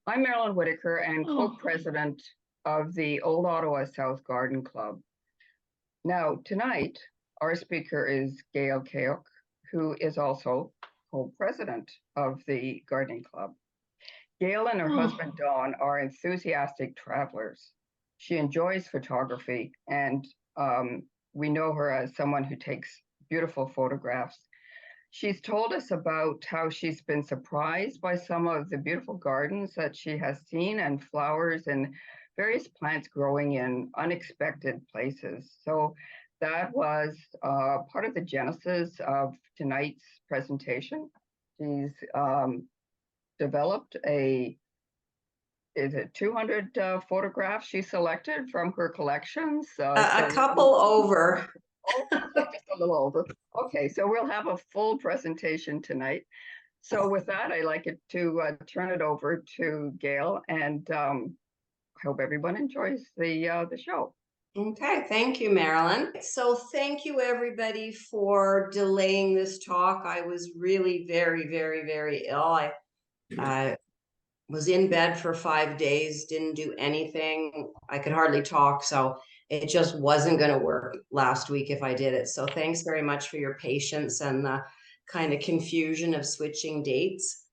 I'm Marilyn Whitaker and Oh, co-president of the Old Ottawa South Garden Club. Now, tonight, our speaker is Gail Keoch, who is also co-president of the Gardening Club. Gail and her oh, husband Don are enthusiastic travelers. She enjoys photography, and we know her as someone who takes beautiful photographs. She's told us about how she's been surprised by some of the beautiful gardens that she has seen and flowers and various plants growing in unexpected places. So that was part of the genesis of tonight's presentation. She's developed is it 200 photographs she selected from her collections? a couple over. Oh, so just a little over. Okay, so we'll have a full presentation tonight. So with that, I'd like it to turn it over to Gail, and I hope everyone enjoys the show. Okay, thank you, Marilyn. So thank you everybody for delaying this talk. I was really very ill. I was in bed for 5 days, didn't do anything. I could hardly talk, so it just wasn't going to work last week if I did it. So thanks very much for your patience and the kind of confusion of switching dates.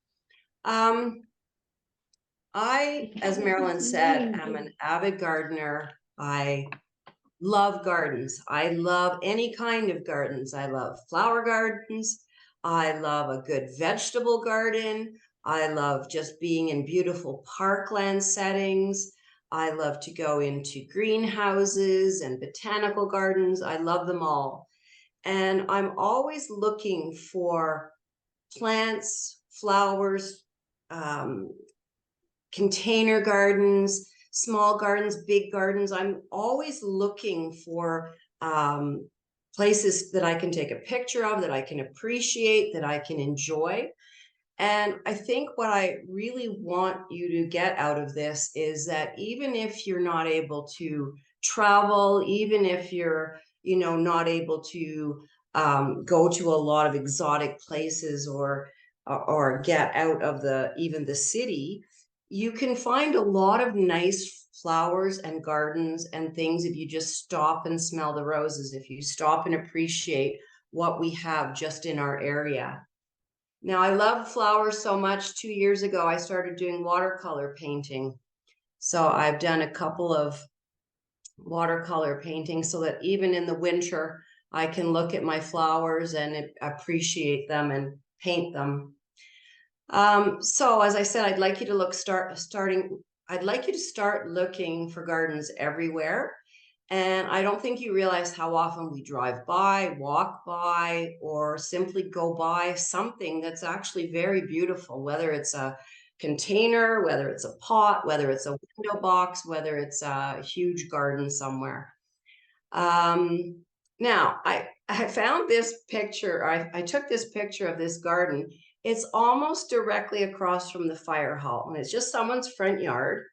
I, as Marilyn said, am an avid gardener. I love gardens. I love any kind of gardens. I love flower gardens. I love a good vegetable garden. I love just being in beautiful parkland settings. I love to go into greenhouses and botanical gardens. I love them all. And I'm always looking for plants, flowers, um, container gardens, small gardens, big gardens. I'm always looking for places that I can take a picture of, that I can appreciate, that I can enjoy. And I think what I really want you to get out of this is that even if you're not able to travel, even if you're, not able to go to a lot of exotic places or get out of even the city, you can find a lot of nice flowers and gardens and things if you just stop and smell the roses, if you stop and appreciate what we have just in our area. Now, I love flowers so much. 2 years ago, I started doing watercolor painting. So I've done a couple of watercolor paintings so that even in the winter, I can look at my flowers and appreciate them and paint them. So as I said, I'd like you to I'd like you to start looking for gardens everywhere. And I don't think you realize how often we drive by, walk by, or simply go by something that's actually very beautiful, whether it's a container, whether it's a pot, whether it's a window box, whether it's a huge garden somewhere. Now, I found this picture. I took this picture of this garden. It's almost directly across from the fire hall, and it's just someone's front yard.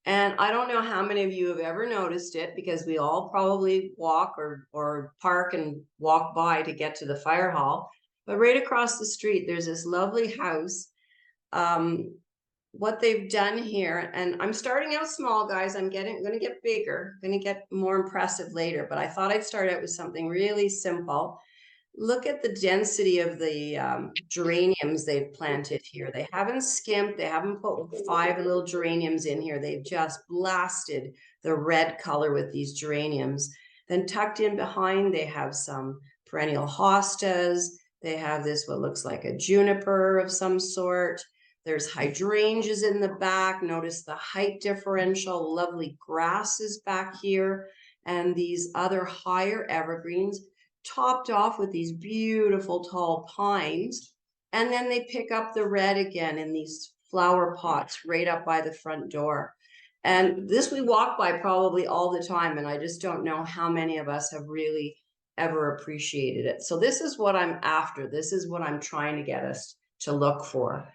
And I don't know how many of you have ever noticed it, because we all probably walk or park and walk by to get to the fire hall. But right across the street, there's this lovely house. What they've done here, and I'm starting out small, guys. I'm going to get bigger, going to get more impressive later. But I thought I'd start out with something really simple. Look at the density of the geraniums they've planted here. They haven't skimped. They haven't put 5 little geraniums in here. They've just blasted the red color with these geraniums. Then tucked in behind, they have some perennial hostas. They have this, what looks like a juniper of some sort. There's hydrangeas in the back. Notice the height differential, lovely grasses back here, and these other higher evergreens, topped off with these beautiful tall pines. And then they pick up the red again in these flower pots right up by the front door. And this we walk by probably all the time, and I just don't know how many of us have really ever appreciated it. So this is what I'm after. This is what I'm trying to get us to look for.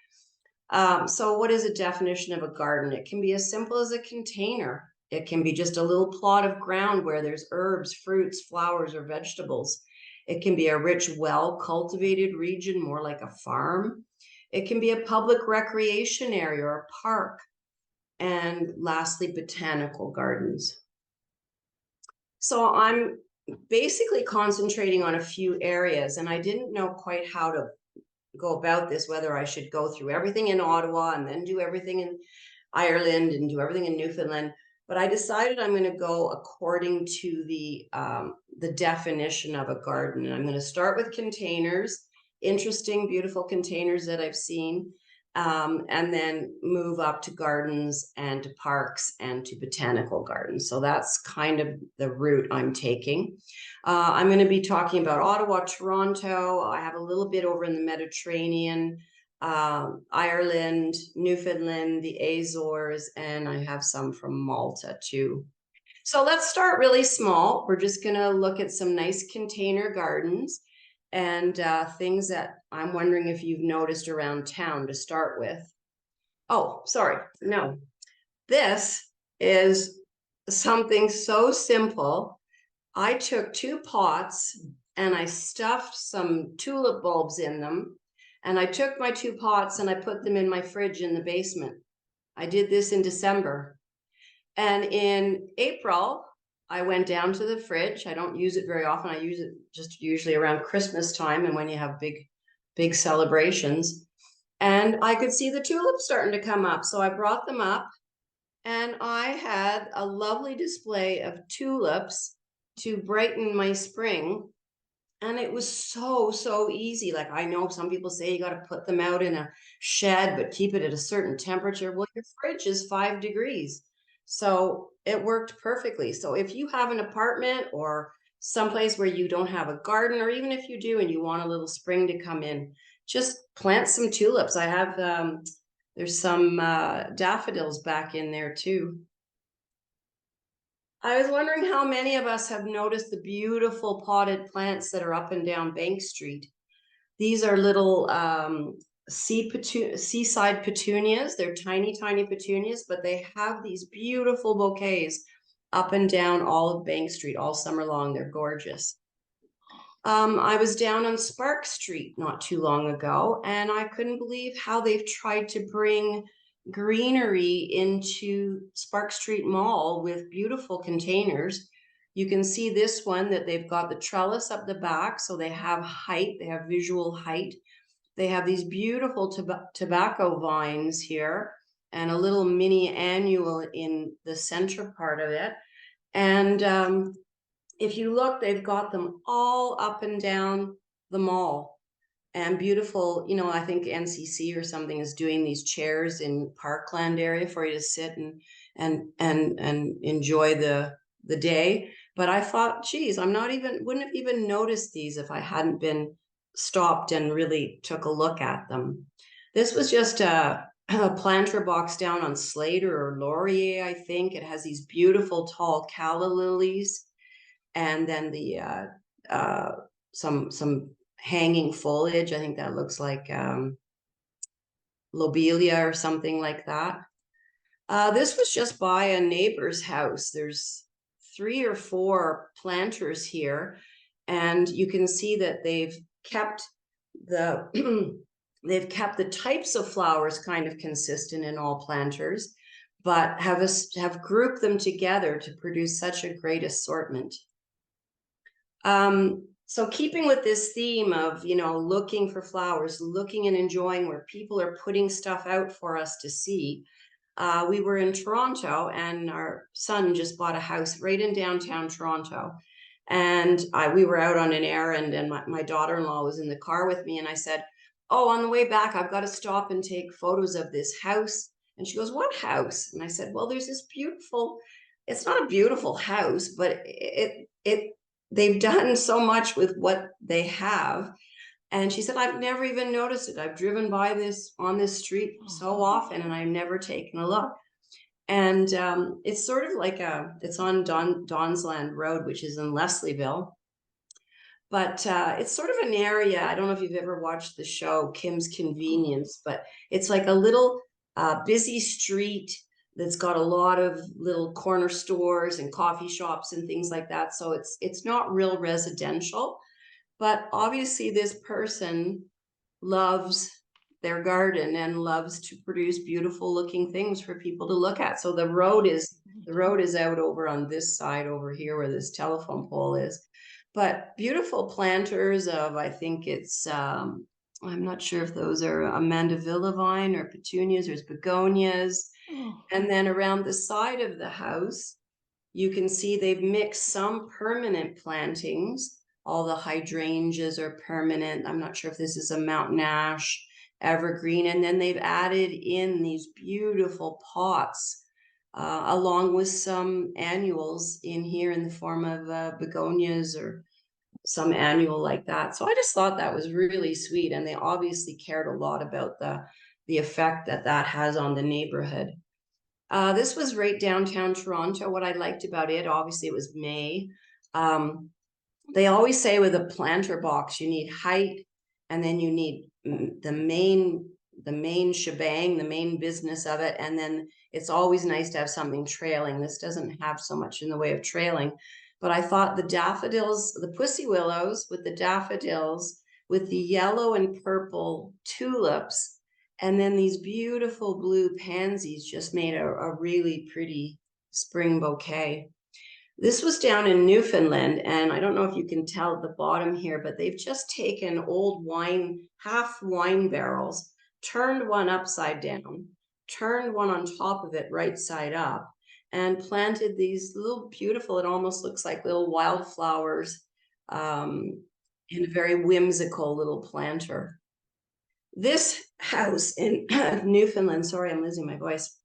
So what is a definition of a garden? It can be as simple as a container. It can be just a little plot of ground where there's herbs, fruits, flowers, or vegetables. It can be a rich, well-cultivated region, more like a farm. It can be a public recreation area or a park. And lastly, botanical gardens. So I'm basically concentrating on a few areas, and I didn't know quite how to go about this, whether I should go through everything in Ottawa and then do everything in Ireland and do everything in Newfoundland. But I decided I'm going to go according to the definition of a garden. And I'm going to start with containers, interesting, beautiful containers that I've seen, and then move up to gardens and to parks and to botanical gardens. So that's kind of the route I'm taking. I'm going to be talking about Ottawa, Toronto. I have a little bit over in the Mediterranean, Ireland, Newfoundland, the Azores, and I have some from Malta too. So let's start really small. We're just going to look at some nice container gardens and things that I'm wondering if you've noticed around town to start with. Oh, sorry. No, this is something so simple. I took 2 pots and I stuffed some tulip bulbs in them. And I took my 2 pots and I put them in my fridge in the basement. I did this in December. And in April, I went down to the fridge. I don't use it very often. I use it just usually around Christmas time and when you have big celebrations. And I could see the tulips starting to come up. So I brought them up and I had a lovely display of tulips to brighten my spring. And it was so easy. Like, I know some people say you got to put them out in a shed, but keep it at a certain temperature. Well, your fridge is 5 degrees. So it worked perfectly. So if you have an apartment or someplace where you don't have a garden, or even if you do and you want a little spring to come in, just plant some tulips. I have, there's some daffodils back in there too. I was wondering how many of us have noticed the beautiful potted plants that are up and down Bank Street. These are little seaside petunias. They're tiny petunias, but they have these beautiful bouquets up and down all of Bank Street all summer long. They're gorgeous. I was down on Spark Street not too long ago, and I couldn't believe how they've tried to bring greenery into Spark Street Mall with beautiful containers. You can see this one that they've got the trellis up the back, so they have height, they have visual height. They have these beautiful tobacco vines here and a little mini annual in the center part of it. And if you look, they've got them all up and down the mall. And beautiful, you know, I think NCC or something is doing these chairs in Parkland area for you to sit and enjoy the day. But I thought, geez, wouldn't have even noticed these if I hadn't been stopped and really took a look at them. This was just a planter box down on Slater or Laurier, I think. It has these beautiful tall calla lilies, and then the some hanging foliage. I think that looks like lobelia or something like that. This was just by a neighbor's house. There's 3 or 4 planters here, and you can see that they've kept the they've kept the types of flowers kind of consistent in all planters, but have grouped them together to produce such a great assortment. So keeping with this theme of, you know, looking for flowers, looking and enjoying where people are putting stuff out for us to see, we were in Toronto and our son just bought a house right in downtown Toronto. And we were out on an errand and my daughter-in-law was in the car with me, and I said, oh, on the way back, I've got to stop and take photos of this house. And she goes, what house? And I said, well, there's this beautiful, it's not a beautiful house, but they've done so much with what they have. And she said, I've never even noticed it. I've driven by this on this street so often and I've never taken a look. And it's sort of like it's on Donsland Road, which is in Leslieville. But it's sort of an area, I don't know if you've ever watched the show Kim's Convenience, but it's like a little busy street that's got a lot of little corner stores and coffee shops and things like that. So it's not real residential, but obviously this person loves their garden and loves to produce beautiful looking things for people to look at. So the road is out over on this side over here where this telephone pole is. But beautiful planters of, I think it's I'm not sure if those are a mandevilla vine or petunias. There's begonias. And then around the side of the house, you can see they've mixed some permanent plantings. All the hydrangeas are permanent. I'm not sure if this is a mountain ash, evergreen. And then they've added in these beautiful pots, along with some annuals in here in the form of begonias or some annual like that. So I just thought that was really sweet. And they obviously cared a lot about the effect that that has on the neighborhood. This was right downtown Toronto. What I liked about it, obviously it was May. They always say with a planter box, you need height, and then you need the main shebang, the main business of it. And then it's always nice to have something trailing. This doesn't have so much in the way of trailing, but I thought the daffodils, the pussy willows with the daffodils, with the yellow and purple tulips, and then these beautiful blue pansies just made a really pretty spring bouquet. This was down in Newfoundland, and I don't know if you can tell at the bottom here, but they've just taken old half wine barrels, turned one upside down, turned one on top of it right side up, and planted these little beautiful, it almost looks like little wildflowers, in a very whimsical little planter. This house in Newfoundland, sorry, I'm losing my voice.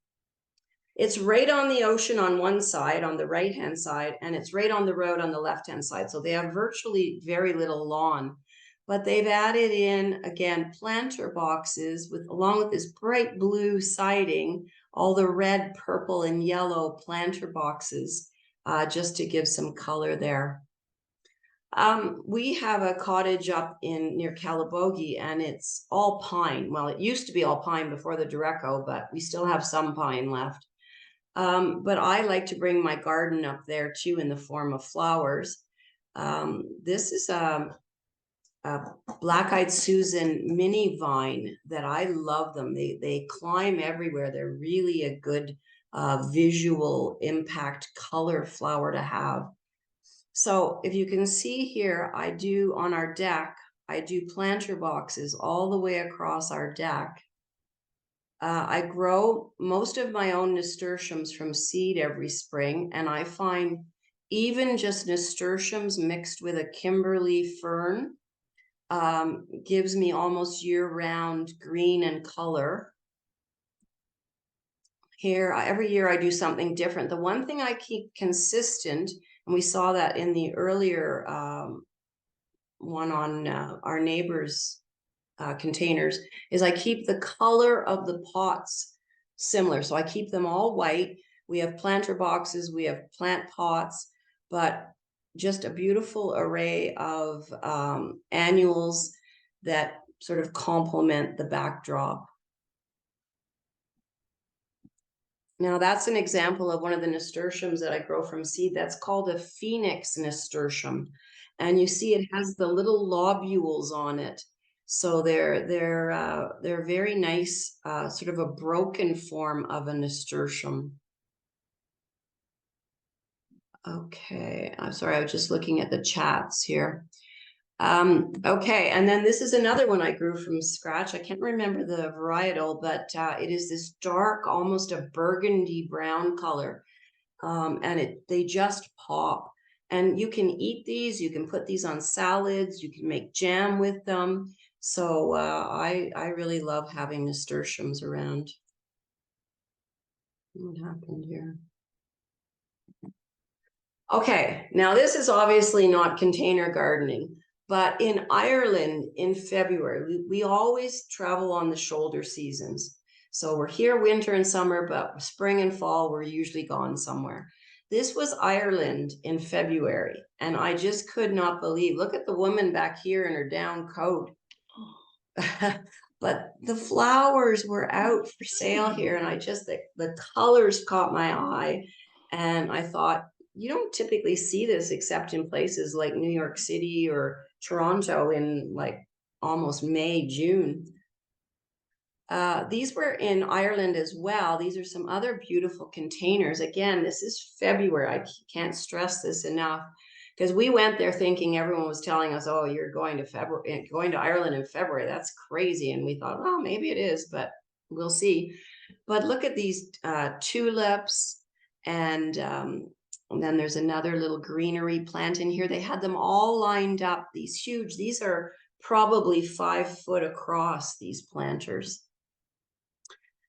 It's right on the ocean on one side, on the right-hand side, and it's right on the road on the left-hand side. So they have virtually very little lawn, but they've added in, again, planter boxes with, along with this bright blue siding, all the red, purple, and yellow planter boxes, just to give some color there. We have a cottage up near Calabogie, and it's all pine. Well, it used to be all pine before the Dureco, but we still have some pine left. But I like to bring my garden up there too in the form of flowers. This is a Black-Eyed Susan mini vine that I love them. They climb everywhere. They're really a good visual impact color flower to have. So if you can see here, on our deck, I do planter boxes all the way across our deck. I grow most of my own nasturtiums from seed every spring, and I find even just nasturtiums mixed with a Kimberley fern gives me almost year-round green and color. Here, every year I do something different. The one thing I keep consistent, and we saw that in the earlier one on our neighbor's containers, is I keep the color of the pots similar. So I keep them all white. We have planter boxes, we have plant pots, but just a beautiful array of annuals that sort of complement the backdrop. Now that's an example of one of the nasturtiums that I grow from seed. That's called a phoenix nasturtium. And you see it has the little lobules on it. So they're very nice, sort of a broken form of a nasturtium. Okay, I'm sorry, I was just looking at the chats here. Okay, and then this is another one I grew from scratch. I can't remember the varietal, but it is this dark, almost a burgundy brown color. And they just pop. And you can eat these, you can put these on salads, you can make jam with them. So I really love having nasturtiums around. What happened here? Okay, now this is obviously not container gardening, but in Ireland in February, we always travel on the shoulder seasons. So we're here winter and summer, but spring and fall, we're usually gone somewhere. This was Ireland in February, and I just could not believe, look at the woman back here in her down coat. But the flowers were out for sale here, and the colors caught my eye, and I thought, you don't typically see this except in places like New York City or Toronto in like almost May, June. These were in Ireland as well. These are some other beautiful containers. Again, this is February. I can't stress this enough, because we went there thinking everyone was telling us, oh, you're going to February, going to Ireland in February. That's crazy. And we thought, well, maybe it is, but we'll see. But look at these tulips, and then there's another little greenery plant in here. They had them all lined up, these huge, these are probably 5 foot across, these planters.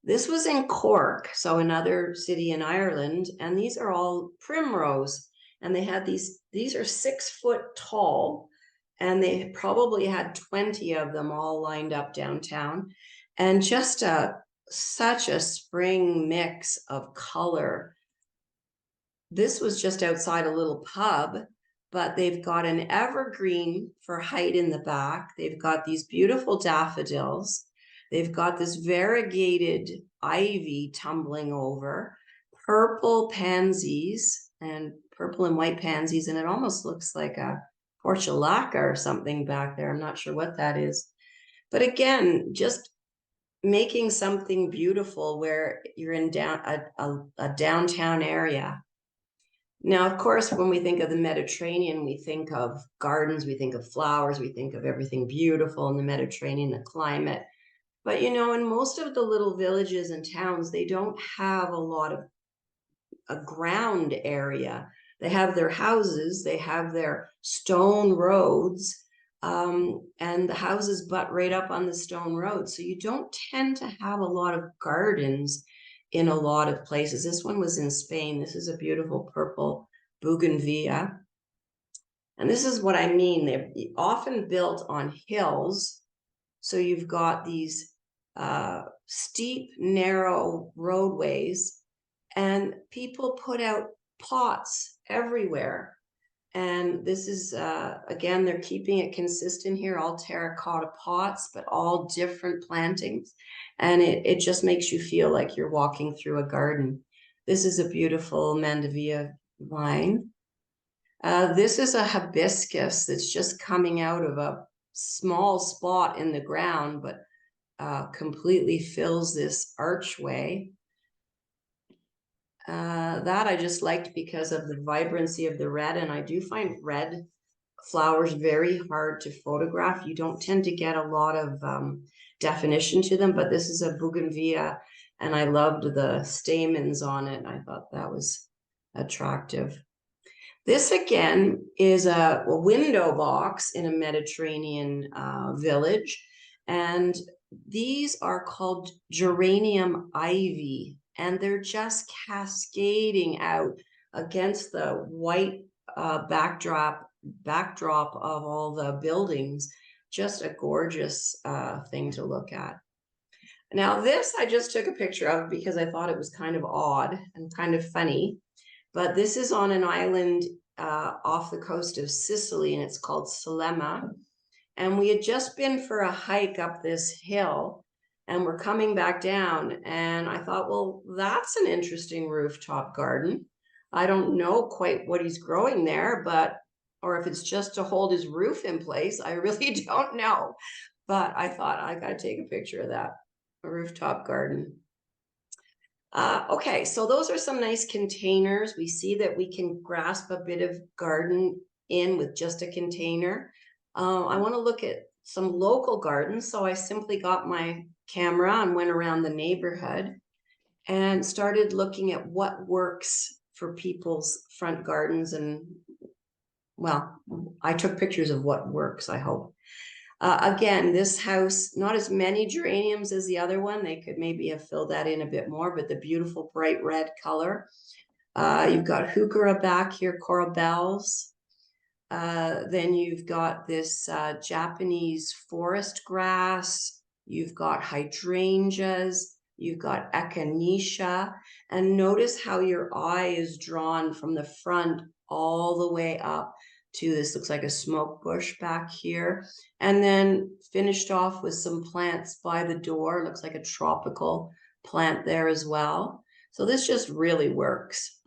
This was in Cork, so another city in Ireland, and these are all primrose. And they had these are 6 foot tall, and they probably had 20 of them all lined up downtown. And just such a spring mix of color. This was just outside a little pub, but they've got an evergreen for height in the back. They've got these beautiful daffodils. They've got this variegated ivy tumbling over, purple pansies and purple and white pansies, and it almost looks like a portulaca or something back there. I'm not sure what that is. But again, just making something beautiful where you're in a downtown area. Now, of course, when we think of the Mediterranean, we think of gardens, we think of flowers, we think of everything beautiful in the Mediterranean, the climate. But, you know, in most of the little villages and towns, they don't have a lot of a ground area. They have their houses, they have their stone roads, and the houses butt right up on the stone road. So you don't tend to have a lot of gardens in a lot of places. This one was in Spain. This is a beautiful purple bougainvillea. And this is what I mean. They're often built on hills. So you've got these steep, narrow roadways, and people put out pots everywhere. And this is, again, they're keeping it consistent here, all terracotta pots, but all different plantings. And it just makes you feel like you're walking through a garden. This is a beautiful Mandevilla vine. This is a hibiscus that's just coming out of a small spot in the ground, but completely fills this archway. That I just liked because of the vibrancy of the red, and I do find red flowers very hard to photograph. You don't tend to get a lot of definition to them, but this is a bougainvillea, and I loved the stamens on it. I thought that was attractive. This again is a window box in a Mediterranean village, and these are called geranium ivy, and they're just cascading out against the white backdrop of all the buildings. Just a gorgeous thing to look at. Now this I just took a picture of because I thought it was kind of odd and kind of funny. But this is on an island off the coast of Sicily, and it's called Salema. And we had just been for a hike up this hill, and we're coming back down. And I thought, well, that's an interesting rooftop garden. I don't know quite what he's growing there, or if it's just to hold his roof in place. I really don't know. But I thought I got to take a picture of that, a rooftop garden. Okay, so those are some nice containers. We see that we can grasp a bit of garden in with just a container. I want to look at some local gardens, so I simply got my camera and went around the neighborhood and started looking at what works for people's front gardens. And well, I took pictures of what works, I hope. Again, this house, not as many geraniums as the other one. They could maybe have filled that in a bit more, but the beautiful bright red color. You've got heuchera back here, coral bells. Then you've got this Japanese forest grass. You've got hydrangeas. You've got echinacea. And notice how your eye is drawn from the front all the way up to this, looks like a smoke bush back here, and then finished off with some plants by the door. Looks like a tropical plant there as well. So this just really works.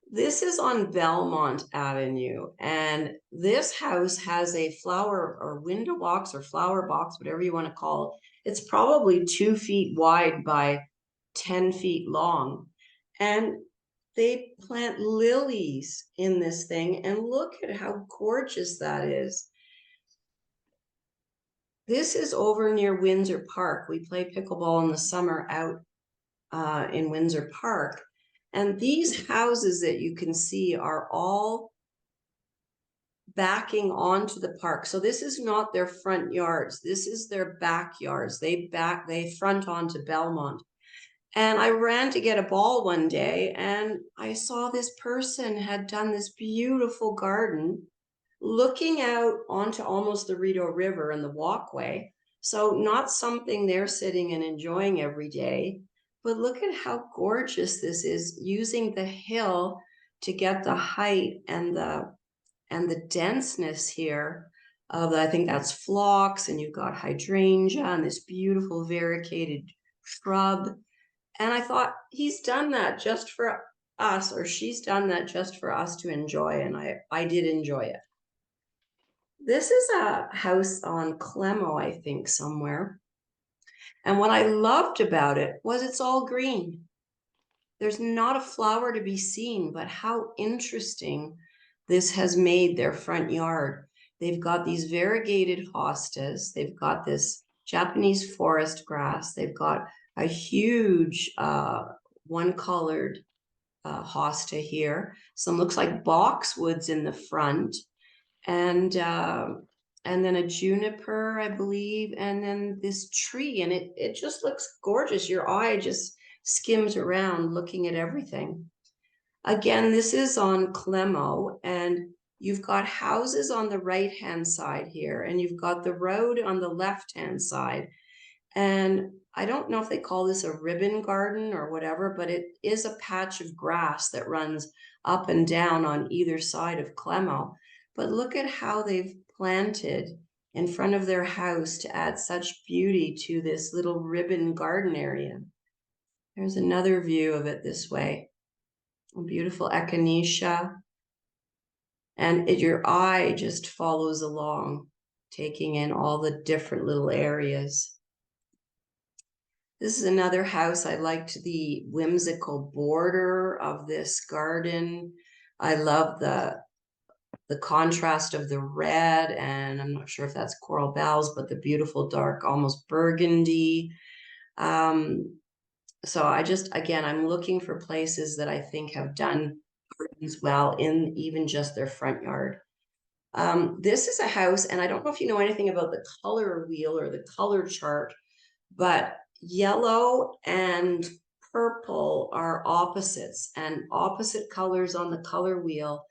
This is on Belmont Avenue, and this house has a flower or window box or flower box, whatever you want to call It's probably 2 feet wide by 10 feet long. And they plant lilies in this thing, and look at how gorgeous that is. This is over near Windsor Park. We play pickleball in the summer out in Windsor Park. And these houses that you can see are all backing onto the park. So this is not their front yards. This is their backyards. They front onto Belmont. And I ran to get a ball one day, and I saw this person had done this beautiful garden looking out onto almost the Rideau River and the walkway. So not something they're sitting and enjoying every day, but look at how gorgeous this is, using the hill to get the height and the denseness here of, I think that's phlox, and you've got hydrangea and this beautiful variegated shrub. And I thought, he's done that just for us, or she's done that just for us to enjoy. And I did enjoy it. This is a house on Clemo, I think, somewhere. And what I loved about it was it's all green. There's not a flower to be seen, but how interesting this has made their front yard. They've got these variegated hostas. They've got this Japanese forest grass. They've got a huge one-colored hosta here. Some looks like boxwoods in the front, and then a juniper, I believe, and then this tree, and it just looks gorgeous. Your eye just skims around looking at everything. Again, this is on Clemo, and you've got houses on the right-hand side here, and you've got the road on the left-hand side. And I don't know if they call this a ribbon garden or whatever, but it is a patch of grass that runs up and down on either side of Clemo. But look at how they've planted in front of their house to add such beauty to this little ribbon garden area. There's another view of it this way. A beautiful echinacea. And your eye just follows along, taking in all the different little areas. This is another house. I liked the whimsical border of this garden. I love the contrast of the red, and I'm not sure if that's coral bells, but the beautiful dark, almost burgundy. So again, I'm looking for places that I think have done gardens well in even just their front yard. This is a house, and I don't know if you know anything about the color wheel or the color chart, but yellow and purple are opposites, and opposite colors on the color wheel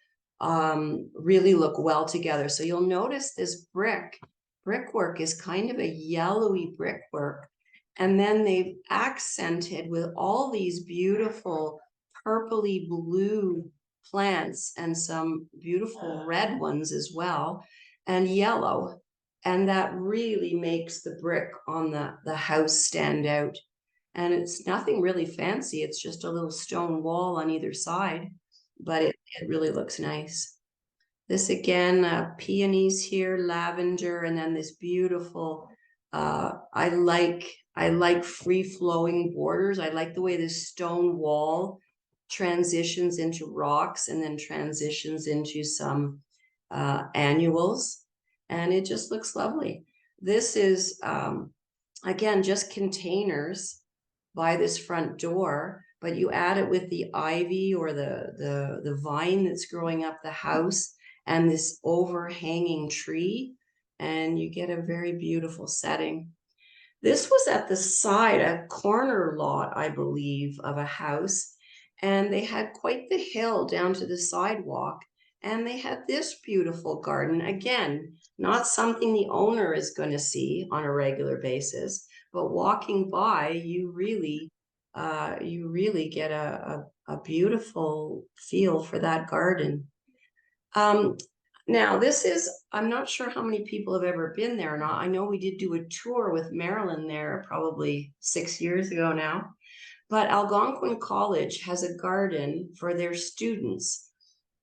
really look well together. So you'll notice this brickwork is kind of a yellowy brickwork, and then they've accented with all these beautiful purpley blue plants and some beautiful red ones as well, and yellow. And that really makes the brick on the house stand out. And it's nothing really fancy. It's just a little stone wall on either side, but it really looks nice. This again, peonies here, lavender, and then this beautiful, I like free-flowing borders. I like the way this stone wall transitions into rocks and then transitions into some annuals. And it just looks lovely. This is, again, just containers by this front door, but you add it with the ivy or the vine that's growing up the house and this overhanging tree, and you get a very beautiful setting. This was at the side, a corner lot, I believe, of a house, and they had quite the hill down to the sidewalk, and they had this beautiful garden. Again, not something the owner is going to see on a regular basis, but walking by, you really get a beautiful feel for that garden. Now this is, I'm not sure how many people have ever been there or not. I know we did do a tour with Marilyn there probably 6 years ago now, but Algonquin College has a garden for their students,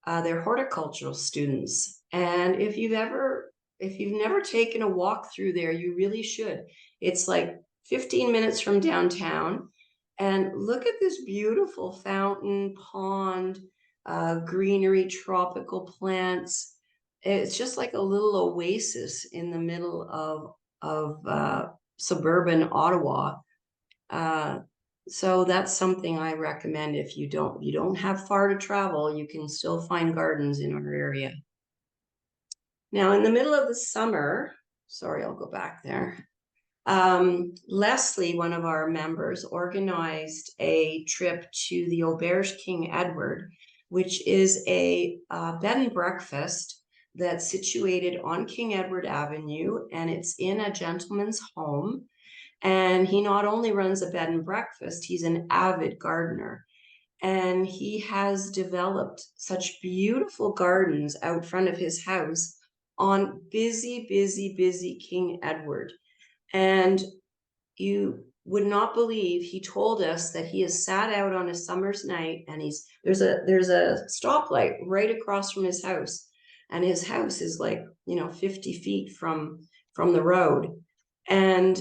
their horticultural students. And if you've ever if you've never taken a walk through there, you really should. It's like 15 minutes from downtown. And look at this beautiful fountain, pond, greenery, tropical plants. It's just like a little oasis in the middle of suburban Ottawa. So that's something I recommend. If you don't have far to travel, you can still find gardens in our area. Now, in the middle of the summer, sorry, I'll go back there. Leslie, one of our members, organized a trip to the Auberge King Edward, which is a bed and breakfast that's situated on King Edward Avenue, and it's in a gentleman's home. And he not only runs a bed and breakfast, he's an avid gardener. And he has developed such beautiful gardens out front of his house on busy, busy, busy King Edward. And you would not believe, he told us that he has sat out on a summer's night, and there's a stoplight right across from his house, and his house is like 50 feet from the road. And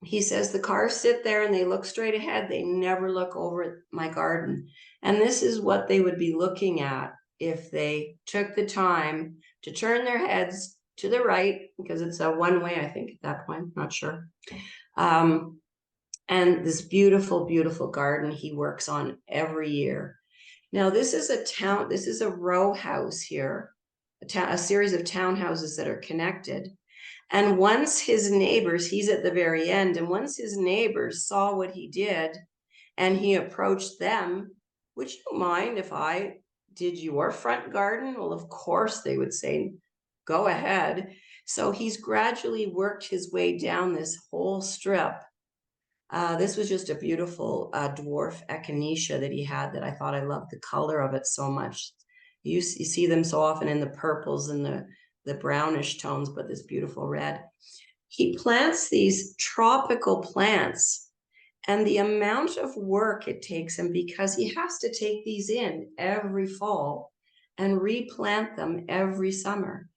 he says the cars sit there and they look straight ahead. They never look over at my garden. And this is what they would be looking at if they took the time to turn their heads to the right, because it's a one-way, I think, at that point, not sure. And this beautiful, beautiful garden he works on every year. Now, this is a row house here, a series of townhouses that are connected. And once his neighbors, he's at the very end, and once his neighbors saw what he did, and he approached them, would you mind if I did your front garden? Well, of course they would say, go ahead. So he's gradually worked his way down this whole strip. This was just a beautiful dwarf echinacea that he had that I thought I loved the color of it so much. You see them so often in the purples and the brownish tones, but this beautiful red. He plants these tropical plants, and the amount of work it takes him, because he has to take these in every fall and replant them every summer.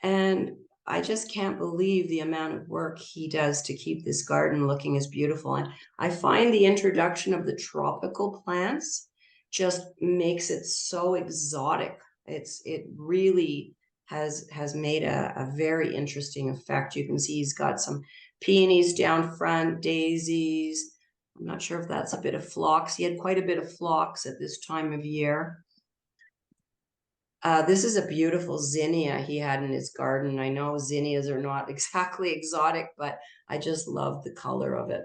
And I just can't believe the amount of work he does to keep this garden looking as beautiful. And I find the introduction of the tropical plants just makes it so exotic. It really has made a very interesting effect. You can see he's got some peonies down front, daisies. I'm not sure if that's a bit of phlox. He had quite a bit of phlox at this time of year. This is a beautiful zinnia he had in his garden. I know zinnias are not exactly exotic, but I just love the color of it.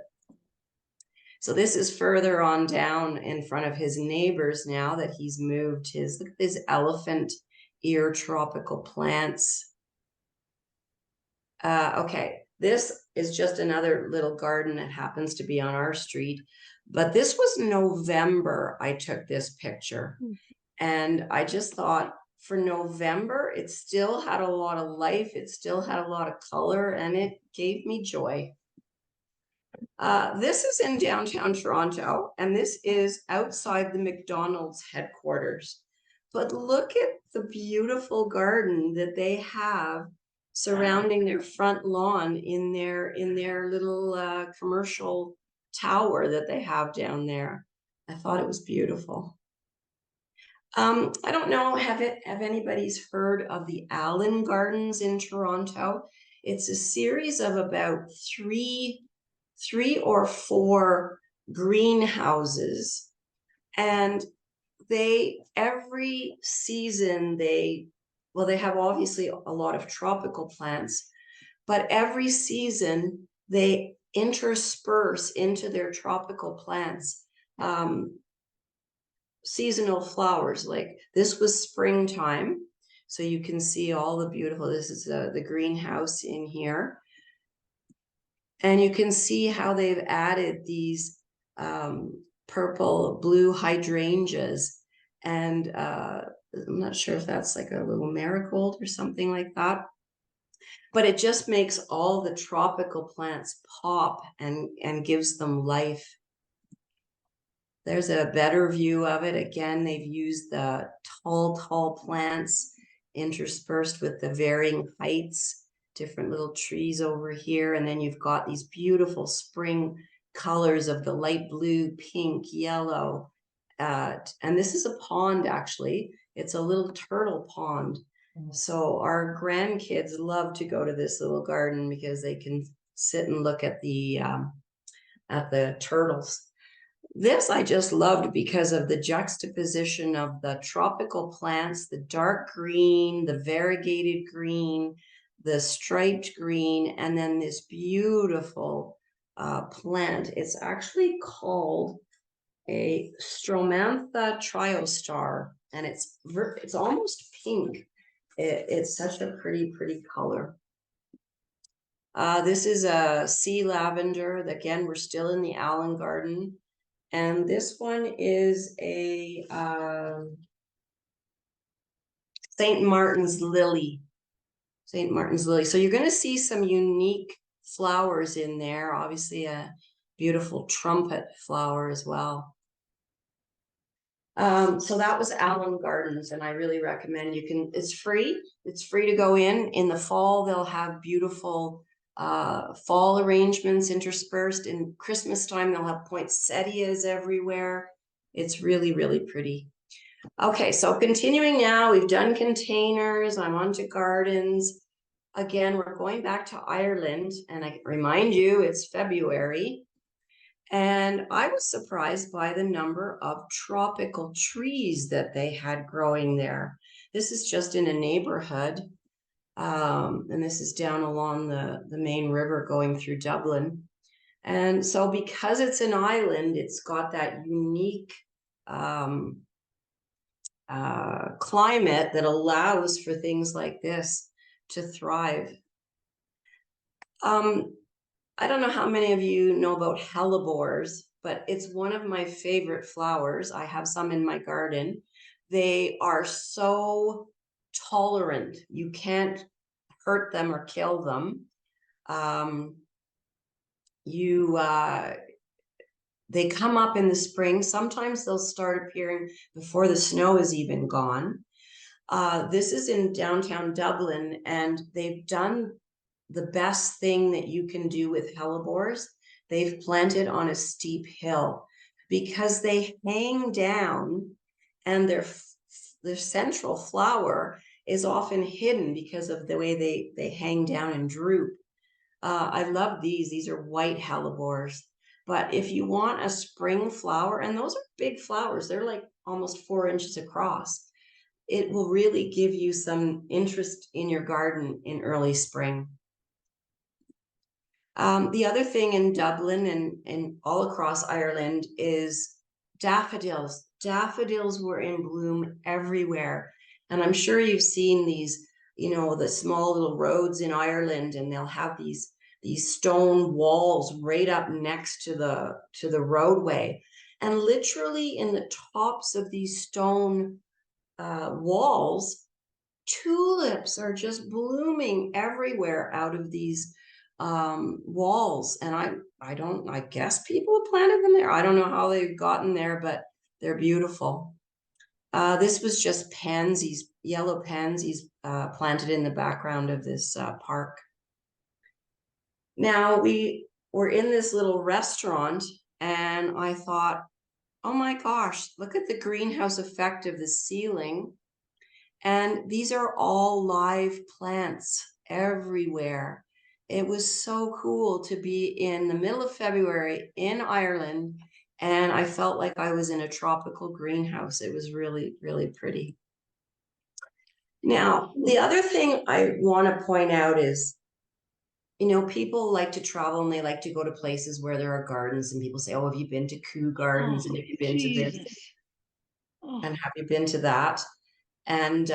So this is further on down in front of his neighbors now that he's moved his, look at his elephant ear tropical plants. Okay, this is just another little garden that happens to be on our street. But this was November I took this picture. And I just thought, for November, it still had a lot of life. It still had a lot of color, and it gave me joy. This is in downtown Toronto, and this is outside the McDonald's headquarters. But look at the beautiful garden that they have surrounding their front lawn in their little commercial tower that they have down there. I thought it was beautiful. I don't know, have anybody's heard of the Allen Gardens in Toronto? It's a series of about three or four greenhouses, and every season they have obviously a lot of tropical plants, but every season they intersperse into their tropical plants seasonal flowers. Like this was springtime, so you can see all the beautiful, this is the greenhouse in here, and you can see how they've added these purple blue hydrangeas, and I'm not sure if that's like a little marigold or something like that, but it just makes all the tropical plants pop and gives them life. There's a better view of it. Again, they've used the tall plants interspersed with the varying heights. different little trees over here. And then you've got these beautiful spring colors of the light blue, pink, yellow. And this is a pond, actually. It's a little turtle pond. So our grandkids love to go to this little garden because they can sit and look at the turtles. This I just loved because of the juxtaposition of the tropical plants, the dark green, the variegated green, the striped green, and then this beautiful plant. It's actually called a Stromantha triostar, and it's almost pink. It's such a pretty color. This is a sea lavender. Again, we're still in the Allen Garden. And this one is a St. Martin's lily. St. Martin's lily. So you're going to see some unique flowers in there. Obviously a beautiful trumpet flower as well. So that was Allen Gardens, and I really recommend it's free. It's free to go in. In the fall, they'll have beautiful fall arrangements interspersed. In Christmas time, they'll have poinsettias everywhere. It's really pretty. Okay, so continuing now, we've done containers. I'm on to gardens. Again, we're going back to Ireland, and I remind you, it's February. And I was surprised by the number of tropical trees that they had growing there. This is just in a neighborhood. And this is down along the main river going through Dublin. And so because it's an island, it's got that unique climate that allows for things like this to thrive. I don't know how many of you know about hellebores, but it's one of my favorite flowers. I have some in my garden. They are so tolerant. You can't hurt them or kill them. They come up in the spring. Sometimes they'll start appearing before the snow is even gone. This is in downtown Dublin, and they've done the best thing that you can do with hellebores. They've planted on a steep hill because they hang down, and their central flower is often hidden because of the way they hang down and droop. I love these. These are white hellebores. But if you want a spring flower, and those are big flowers, they're like almost 4 inches across, it will really give you some interest in your garden in early spring. The other thing in Dublin and all across Ireland is daffodils. Daffodils were in bloom everywhere. And I'm sure you've seen these, the small little roads in Ireland, and they'll have these stone walls right up next to the roadway. And literally in the tops of these stone walls, tulips are just blooming everywhere out of these walls. And I guess people have planted them there. I don't know how they've gotten there, but they're beautiful. This was just pansies, yellow pansies planted in the background of this park. Now we were in this little restaurant, and I thought, oh my gosh, look at the greenhouse effect of the ceiling. And these are all live plants everywhere. It was so cool to be in the middle of February in Ireland, and I felt like I was in a tropical greenhouse. It was really pretty. Now, the other thing I want to point out is, people like to travel and they like to go to places where there are gardens, and people say, oh, have you been to Kew Gardens? And have you been to this? And have you been to that? And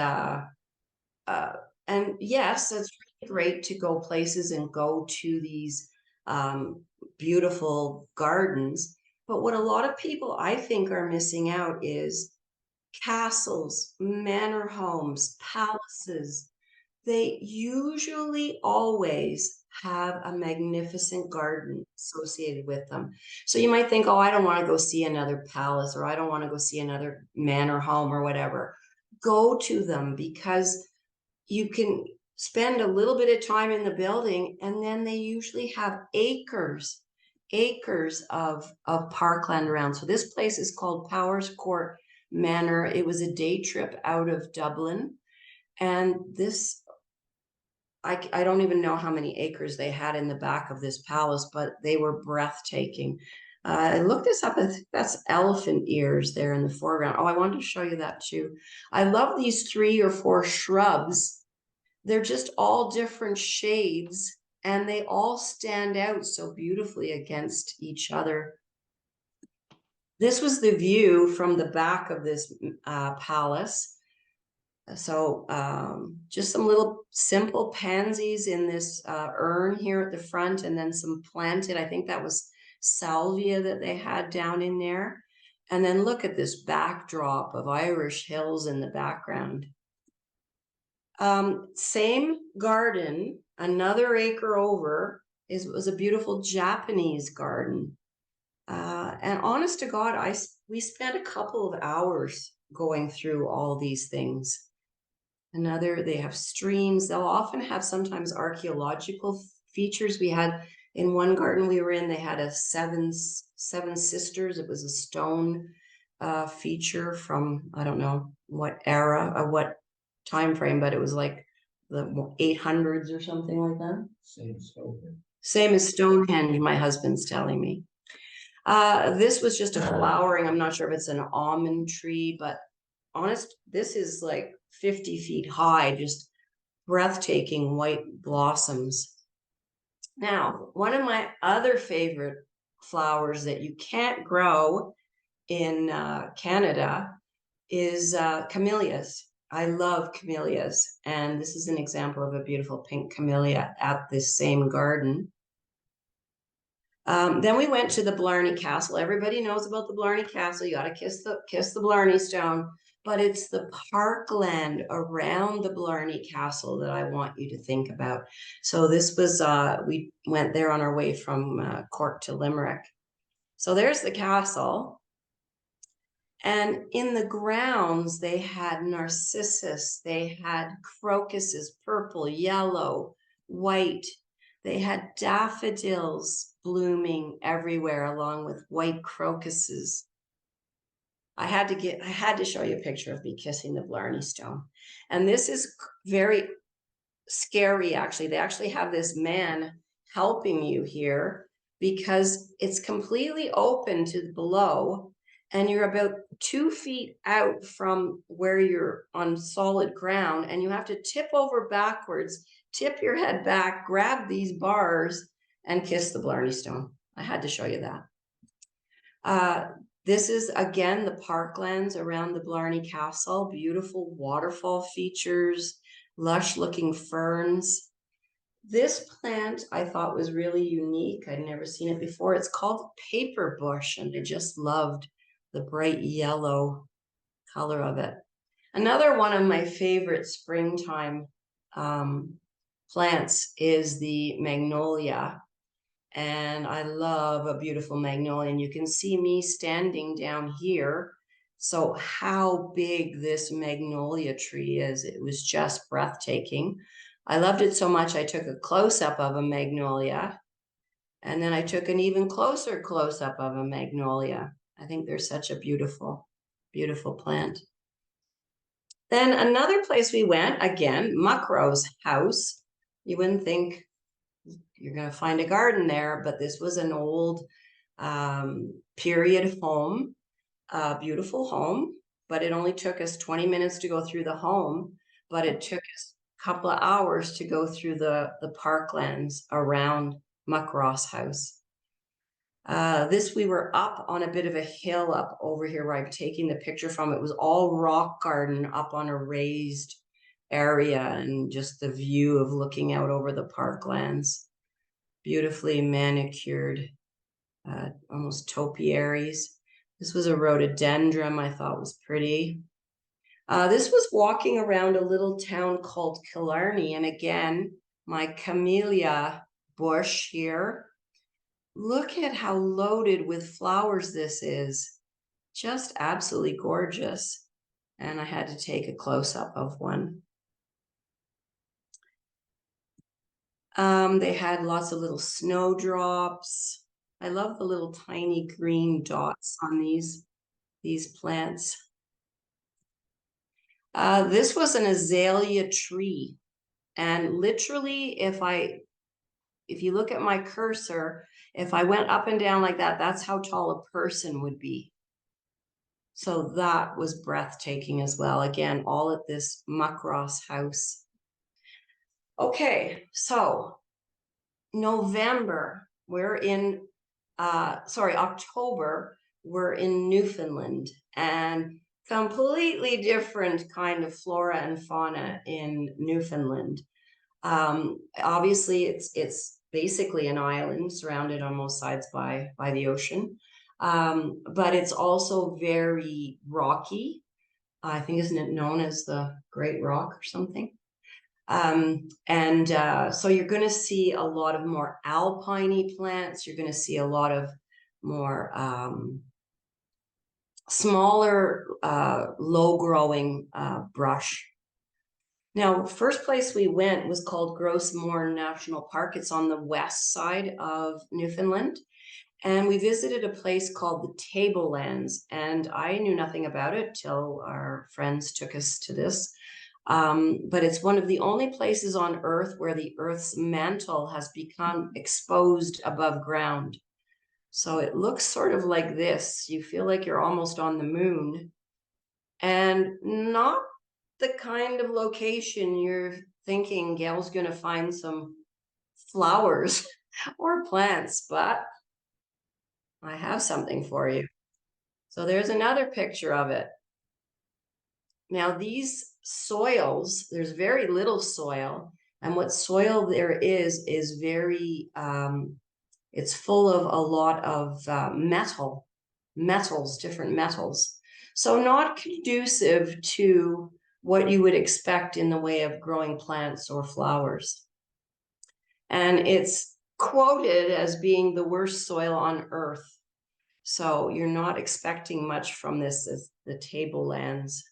yes, it's really great to go places and go to these beautiful gardens. But what a lot of people, I think, are missing out is castles, manor homes, palaces. They usually always have a magnificent garden associated with them. So you might think, oh, I don't want to go see another palace, or I don't want to go see another manor home or whatever. Go to them, because you can spend a little bit of time in the building, and then they usually have acres of parkland around. So this place is called Powers Court Manor. It was a day trip out of Dublin, and this, I don't even know how many acres they had in the back of this palace, but they were breathtaking. I looked this up. I think that's elephant ears there in the foreground. Oh, I wanted to show you that too. I love these 3 or 4 shrubs. They're just all different shades, and they all stand out so beautifully against each other. This was the view from the back of this palace. So just some little simple pansies in this urn here at the front, and then some planted, I think that was salvia that they had down in there. And then look at this backdrop of Irish hills in the background. Same garden, another acre over, was a beautiful Japanese garden. And honest to God, we spent a couple of hours going through all these things. They have streams. They'll often have sometimes archaeological features. We had in one garden we were in, they had a seven sisters. It was a stone feature from, I don't know what era or what time frame, but it was like the 800s or something like that. Same as Stonehenge, my husband's telling me. This was just a flowering. I'm not sure if it's an almond tree, but this is like 50 feet high, just breathtaking white blossoms. Now, one of my other favorite flowers that you can't grow in Canada is camellias. I love camellias, and this is an example of a beautiful pink camellia at this same garden. Then we went to the Blarney Castle. Everybody knows about the Blarney Castle. You got to kiss the Blarney Stone, but it's the parkland around the Blarney Castle that I want you to think about. So this was we went there on our way from Cork to Limerick. So there's the castle. And in the grounds, they had narcissus, they had crocuses, purple, yellow, white. They had daffodils blooming everywhere along with white crocuses. I had to show you a picture of me kissing the Blarney Stone. And this is very scary, actually. They actually have this man helping you here because it's completely open to below, and you're about 2 feet out from where you're on solid ground, and you have to tip over backwards, tip your head back, grab these bars, and kiss the Blarney Stone. I had to show you that. This is, again, the parklands around the Blarney Castle. Beautiful waterfall features, lush-looking ferns. This plant I thought was really unique. I'd never seen it before. It's called paper bush, and I just loved the bright yellow color of it. Another one of my favorite springtime plants is the magnolia. And I love a beautiful magnolia. And you can see me standing down here. So how big this magnolia tree is, it was just breathtaking. I loved it so much, I took a close-up of a magnolia. And then I took an even closer close-up of a magnolia. I think they're such a beautiful, beautiful plant. Then another place we went, again, Muckro's house. You wouldn't think you're going to find a garden there, but this was an old period home, beautiful home, but it only took us 20 minutes to go through the home, but it took us a couple of hours to go through the parklands around Muckro's house. We were up on a bit of a hill up over here where I'm taking the picture from. It was all rock garden up on a raised area, and just the view of looking out over the parklands. Beautifully manicured, almost topiaries. This was a rhododendron I thought was pretty. This was walking around a little town called Killarney, and again, my camellia bush here. Look at how loaded with flowers this is. Just absolutely gorgeous. And I had to take a close-up of one. They had lots of little snowdrops. I love the little tiny green dots on these plants. This was an azalea tree. And literally, if you look at my cursor, if I went up and down like that, that's how tall a person would be. So that was breathtaking as well. Again, all at this Muckross house. Okay, so November, October, we're in Newfoundland, and completely different kind of flora and fauna in Newfoundland. Obviously, it's basically an island surrounded on both sides by the ocean, but it's also very rocky. I think, isn't it known as the Great Rock or something? So you're going to see a lot of more alpiney plants. You're going to see a lot of more smaller, low-growing brush. Now, first place we went was called Gros Morne National Park. It's on the west side of Newfoundland. And we visited a place called the Tablelands. And I knew nothing about it till our friends took us to this. But it's one of the only places on Earth where the Earth's mantle has become exposed above ground. So it looks sort of like this. You feel like you're almost on the moon. And not the kind of location you're thinking Gail's going to find some flowers or plants, but I have something for you. So there's another picture of it. Now these soils, there's very little soil, and what soil there is very, it's full of a lot of metals, different metals. So not conducive to what you would expect in the way of growing plants or flowers. And it's quoted as being the worst soil on Earth. So you're not expecting much from this as the Tablelands.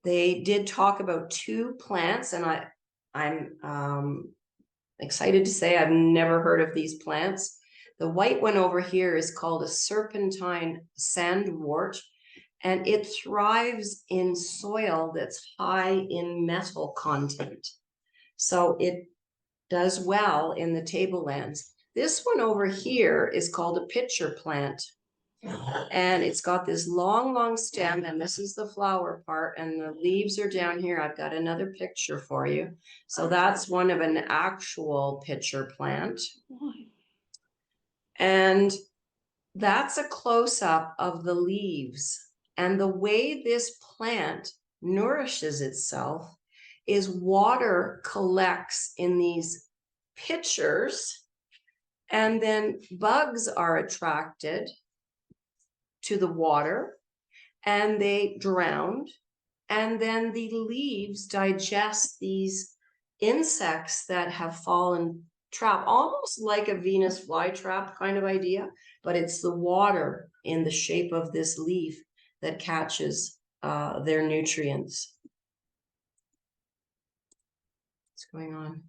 They did talk about two plants, and I'm excited to say I've never heard of these plants. The white one over here is called a serpentine sandwort, and it thrives in soil that's high in metal content. So it does well in the tablelands. This one over here is called a pitcher plant. And it's got this long, long stem, and this is the flower part, and the leaves are down here. I've got another picture for you. So that's one of an actual pitcher plant. And that's a close-up of the leaves. And the way this plant nourishes itself is water collects in these pitchers, and then bugs are attracted to the water and they drown, and then the leaves digest these insects that have fallen trapped, almost like a Venus flytrap kind of idea, but it's the water in the shape of this leaf that catches their nutrients. What's going on?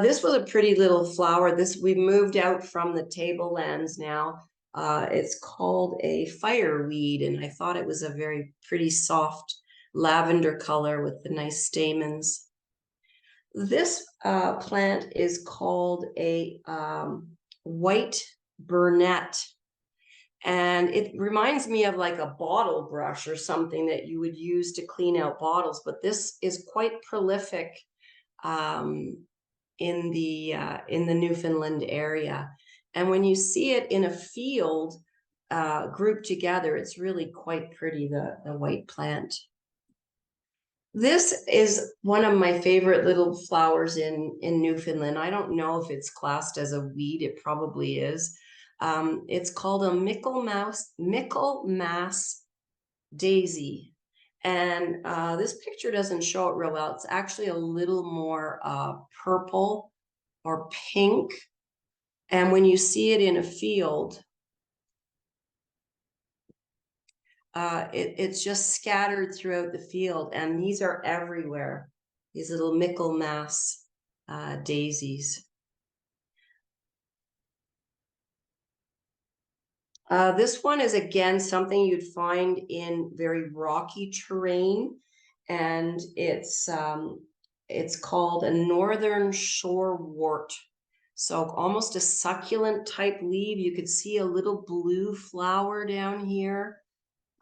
This was a pretty little flower. We moved out from the tablelands now. It's called a fireweed, and I thought it was a very pretty soft lavender color with the nice stamens. This plant is called a white burnet, and it reminds me of like a bottle brush or something that you would use to clean out bottles, but this is quite prolific in the Newfoundland area. And when you see it in a field grouped together, it's really quite pretty, the white plant. This is one of my favorite little flowers in Newfoundland. I don't know if it's classed as a weed. It probably is. It's called a Michaelmas daisy. And this picture doesn't show it real well. It's actually a little more purple or pink. And when you see it in a field, it's just scattered throughout the field, and these are everywhere. these little Michaelmas daisies. This one is again something you'd find in very rocky terrain, and it's called a northern shorewort. So almost a succulent type leaf. You could see a little blue flower down here.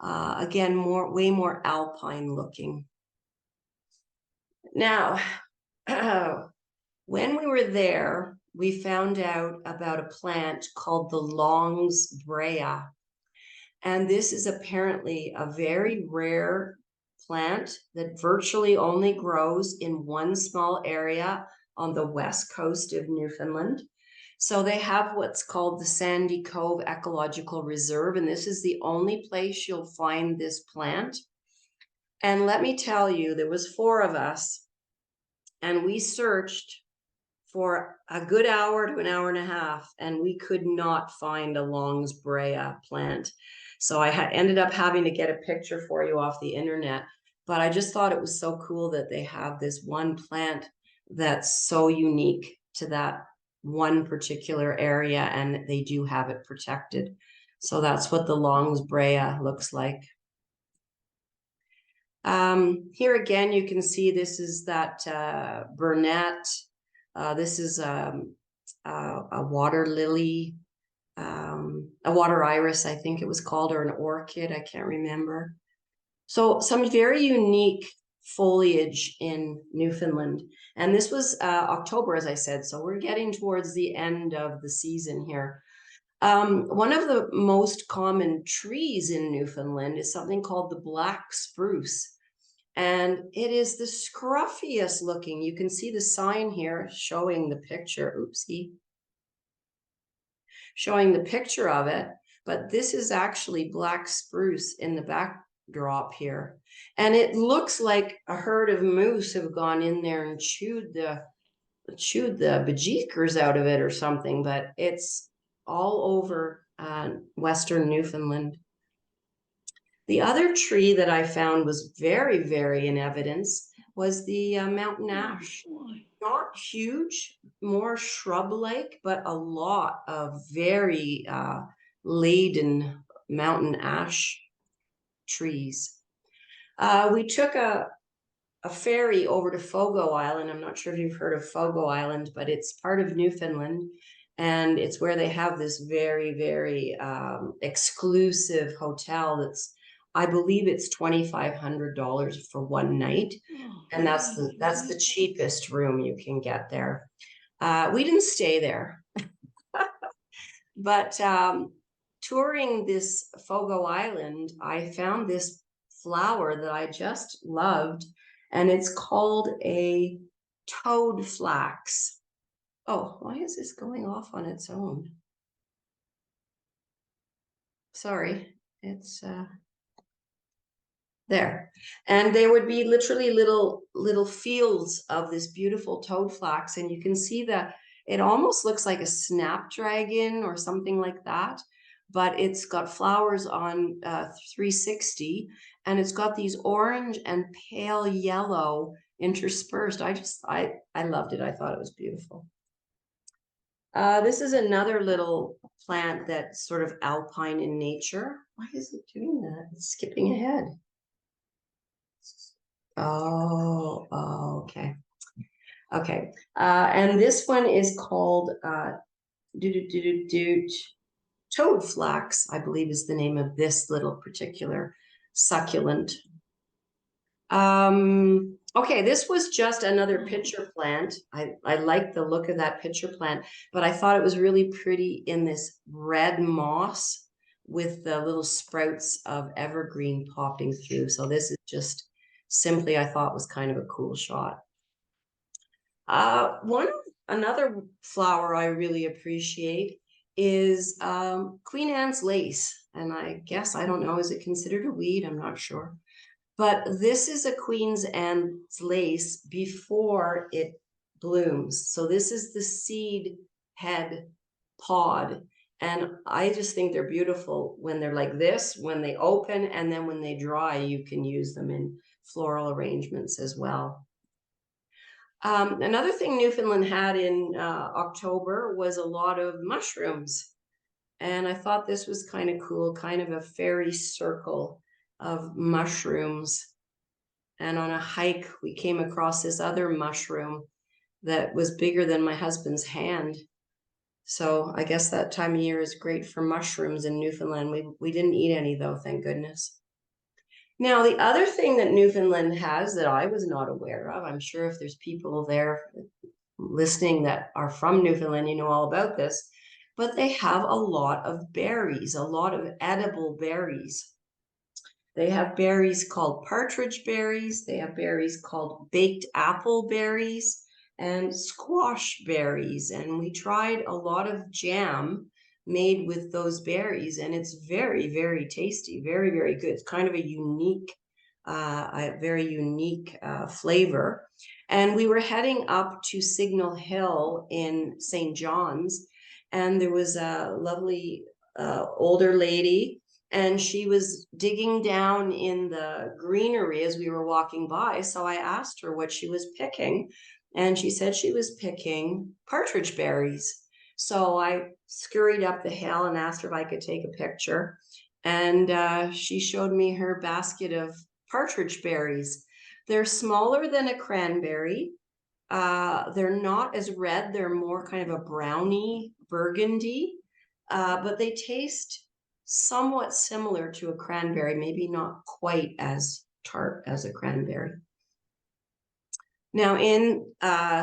Again, way more alpine looking. Now, when we were there, we found out about a plant called the Longs Brea. And this is apparently a very rare plant that virtually only grows in one small area on the west coast of Newfoundland. So they have what's called the Sandy Cove Ecological Reserve, and this is the only place you'll find this plant. And let me tell you, there was 4 of us, and we searched for a good hour to an hour and a half, and we could not find a Longs Brea plant. So I ended up having to get a picture for you off the internet. But I just thought it was so cool that they have this one plant that's so unique to that one particular area, and they do have it protected. So that's what the Longs Brea looks like. Here again, you can see this is that Burnett. This is a water lily, a water iris, I think it was called, or an orchid, I can't remember. So some very unique foliage in Newfoundland. And this was October, as I said, so we're getting towards the end of the season here. One of the most common trees in Newfoundland is something called the black spruce. And it is the scruffiest looking. You can see the sign here showing the picture. Oopsie. Showing the picture of it. But this is actually black spruce in the backdrop here. And it looks like a herd of moose have gone in there and chewed the bejeekers out of it or something. But it's all over Western Newfoundland. The other tree that I found was very, very in evidence was the mountain ash. Not huge, more shrub-like, but a lot of very laden mountain ash trees. We took a ferry over to Fogo Island. I'm not sure if you've heard of Fogo Island, but it's part of Newfoundland. And it's where they have this very, very exclusive hotel that's, I believe it's $2,500 for one night. And that's the cheapest room you can get there. We didn't stay there. But touring this Fogo Island, I found this flower that I just loved, and it's called a toad flax. Oh, why is this going off on its own? Sorry, it's there. And there would be literally little fields of this beautiful toad flax, and you can see that it almost looks like a snapdragon or something like that, but it's got flowers on 360, and it's got these orange and pale yellow interspersed. I loved it. I thought it was beautiful. This is another little plant that's sort of alpine in nature. Why is it doing that? It's skipping ahead. Oh, okay. Okay. And this one is called toad flax, I believe is the name of this little particular succulent. Okay, this was just another pitcher plant. I like the look of that pitcher plant, but I thought it was really pretty in this red moss with the little sprouts of evergreen popping through. So this is just simply, I thought, was kind of a cool shot. Another flower I really appreciate is Queen Anne's lace. And I guess, I don't know, is it considered a weed? I'm not sure. But this is a Queen Anne's lace before it blooms. So this is the seed head pod. And I just think they're beautiful when they're like this, when they open, and then when they dry, you can use them in floral arrangements as well. Another thing Newfoundland had in October was a lot of mushrooms. And I thought this was kind of cool, kind of a fairy circle of mushrooms. And on a hike, we came across this other mushroom that was bigger than my husband's hand. So I guess that time of year is great for mushrooms in Newfoundland. We didn't eat any though, thank goodness. Now, the other thing that Newfoundland has that I was not aware of, I'm sure if there's people there listening that are from Newfoundland, you know all about this, but they have a lot of berries, a lot of edible berries. They have berries called partridge berries. They have berries called baked apple berries and squash berries. And we tried a lot of jam made with those berries, and it's very, very tasty, very, very good. It's kind of a very unique flavor. And we were heading up to Signal Hill in St. John's, and there was a lovely older lady, and she was digging down in the greenery as we were walking by. So I asked her what she was picking, and she said she was picking partridge berries. So I scurried up the hill and asked her if I could take a picture. And she showed me her basket of partridge berries. They're smaller than a cranberry. They're not as red. They're more kind of a browny burgundy, but they taste somewhat similar to a cranberry, maybe not quite as tart as a cranberry. Now in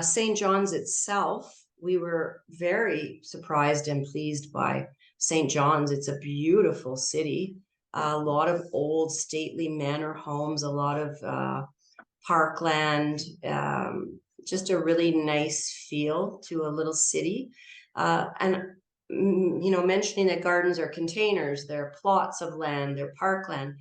St. John's itself, we were very surprised and pleased by St. John's. It's a beautiful city, a lot of old stately manor homes, a lot of parkland, just a really nice feel to a little city. And you know, mentioning that gardens are containers, they're plots of land, they're parkland.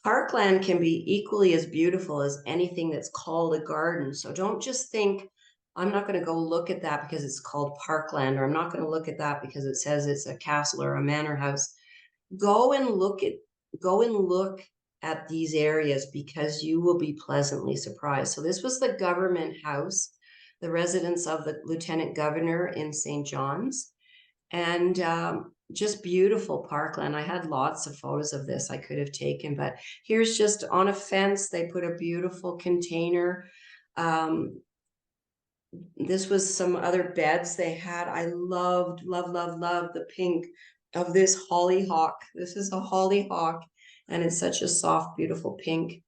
Parkland can be equally as beautiful as anything that's called a garden. So don't just think, I'm not going to go look at that because it's called parkland, or I'm not going to look at that because it says it's a castle or a manor house. Go and look at these areas, because you will be pleasantly surprised. So this was the government house, the residence of the Lieutenant Governor in St. John's, and just beautiful parkland. I had lots of photos of this I could have taken, but here's just on a fence, they put a beautiful container. This was some other beds they had. I loved the pink of this hollyhock. This is a hollyhock, and it's such a soft, beautiful pink.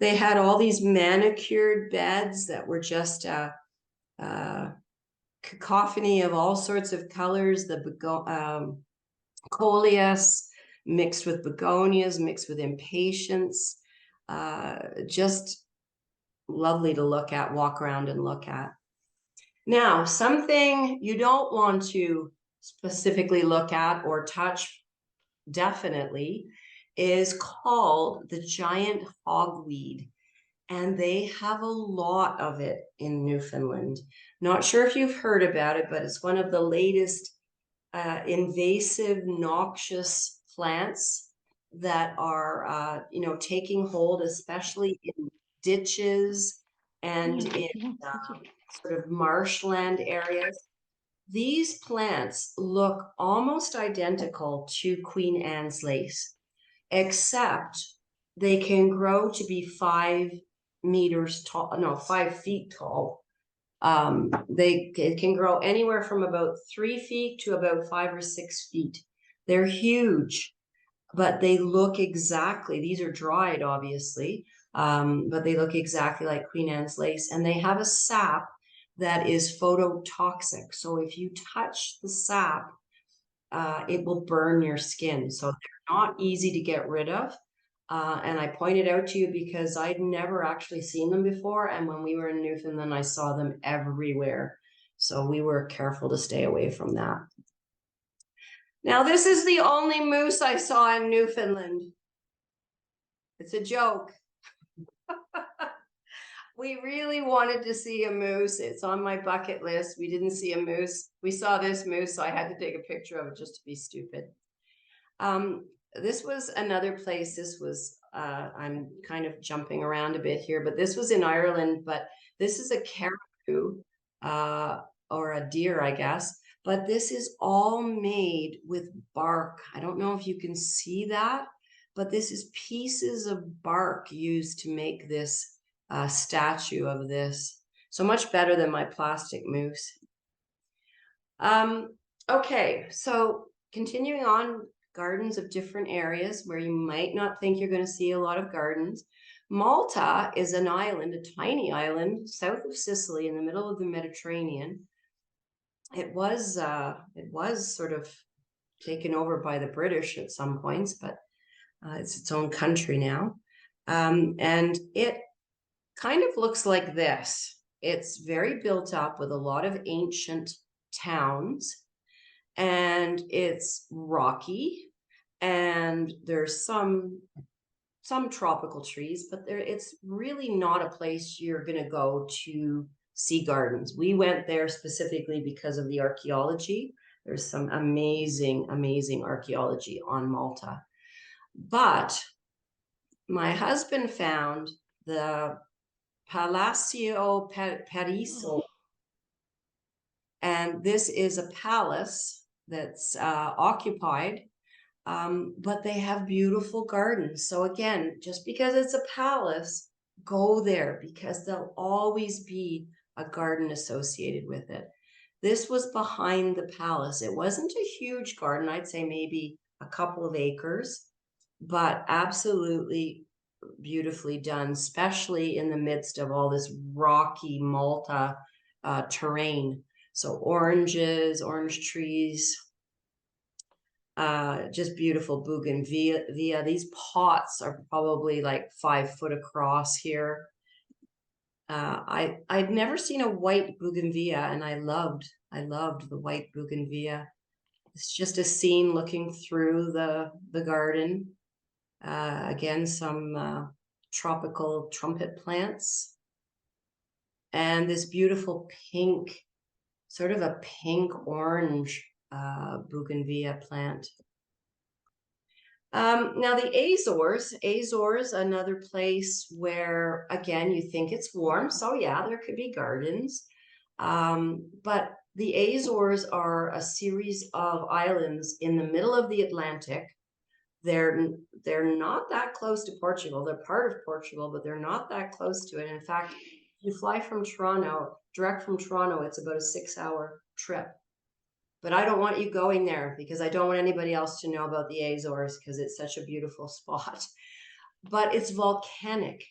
They had all these manicured beds that were just a cacophony of all sorts of colors. The coleus mixed with begonias, mixed with impatiens. Just lovely to look at, walk around and look at. Now, something you don't want to specifically look at or touch, definitely, is called the giant hogweed. And they have a lot of it in Newfoundland. Not sure if you've heard about it, but it's one of the latest invasive, noxious plants that are, you know, taking hold, especially in ditches and in sort of marshland areas. These plants look almost identical to Queen Anne's lace, except they can grow to be 5 meters tall, no, 5 feet tall. It can grow anywhere from about 3 feet to about 5 or 6 feet. They're huge, but they look exactly, these are dried, obviously, but they look exactly like Queen Anne's lace, and they have a sap that is phototoxic. So if you touch the sap, it will burn your skin. So they're not easy to get rid of. And I pointed out to you because I'd never actually seen them before. And when we were in Newfoundland, I saw them everywhere. So we were careful to stay away from that. Now, this is the only moose I saw in Newfoundland. It's a joke. We really wanted to see a moose. It's on my bucket list. We didn't see a moose. We saw this moose, so I had to take a picture of it just to be stupid. This was another place. This was, I'm kind of jumping around a bit here, but this was in Ireland, but This is a caribou, or a deer, I guess, but this is all made with bark. I don't know if you can see that, but this is pieces of bark used to make this statue of this. So much better than my plastic moose. Um, okay, so continuing on, gardens of different areas where you might not think you're going to see a lot of gardens. Malta is an island, a tiny island south of Sicily in the middle of the Mediterranean. It was sort of taken over by the British at some points, but it's its own country now. And it kind of looks like this. It's very built up with a lot of ancient towns, and it's rocky, and there's some tropical trees, but it's really not a place you're going to go to see gardens. We went there specifically because of the archaeology. There's some amazing, amazing archaeology on Malta. But my husband found the Palacio Pariso, and this is a palace that's occupied, but they have beautiful gardens. So again, just because it's a palace, go there because there'll always be a garden associated with it. This was behind the palace. It wasn't a huge garden. I'd say maybe a couple of acres, but absolutely beautifully done, especially in the midst of all this rocky Malta terrain. So oranges, orange trees, just beautiful bougainvillea. These pots are probably like 5 foot across here. I'd never seen a white bougainvillea, and I loved the white bougainvillea. It's just a scene looking through the garden. Again, some tropical trumpet plants, and this beautiful pink, sort of a pink orange bougainvillea plant. Now the Azores, another place where, again, you think it's warm. So yeah, there could be gardens. But the Azores are a series of islands in the middle of the Atlantic. They're not that close to Portugal. They're part of Portugal, but they're not that close to it. In fact, if you fly from Toronto, direct from Toronto, it's about a 6-hour trip. But I don't want you going there because I don't want anybody else to know about the Azores because it's such a beautiful spot. But it's volcanic.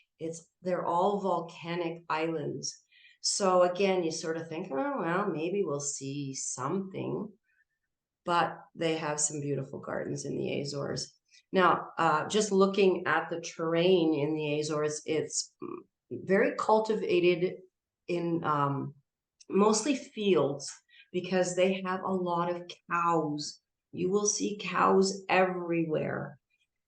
They're all volcanic islands. So again, you sort of think, oh, well, maybe we'll see something. But they have some beautiful gardens in the Azores. Now, just looking at the terrain in the Azores, it's very cultivated in mostly fields, because they have a lot of cows. You will see cows everywhere,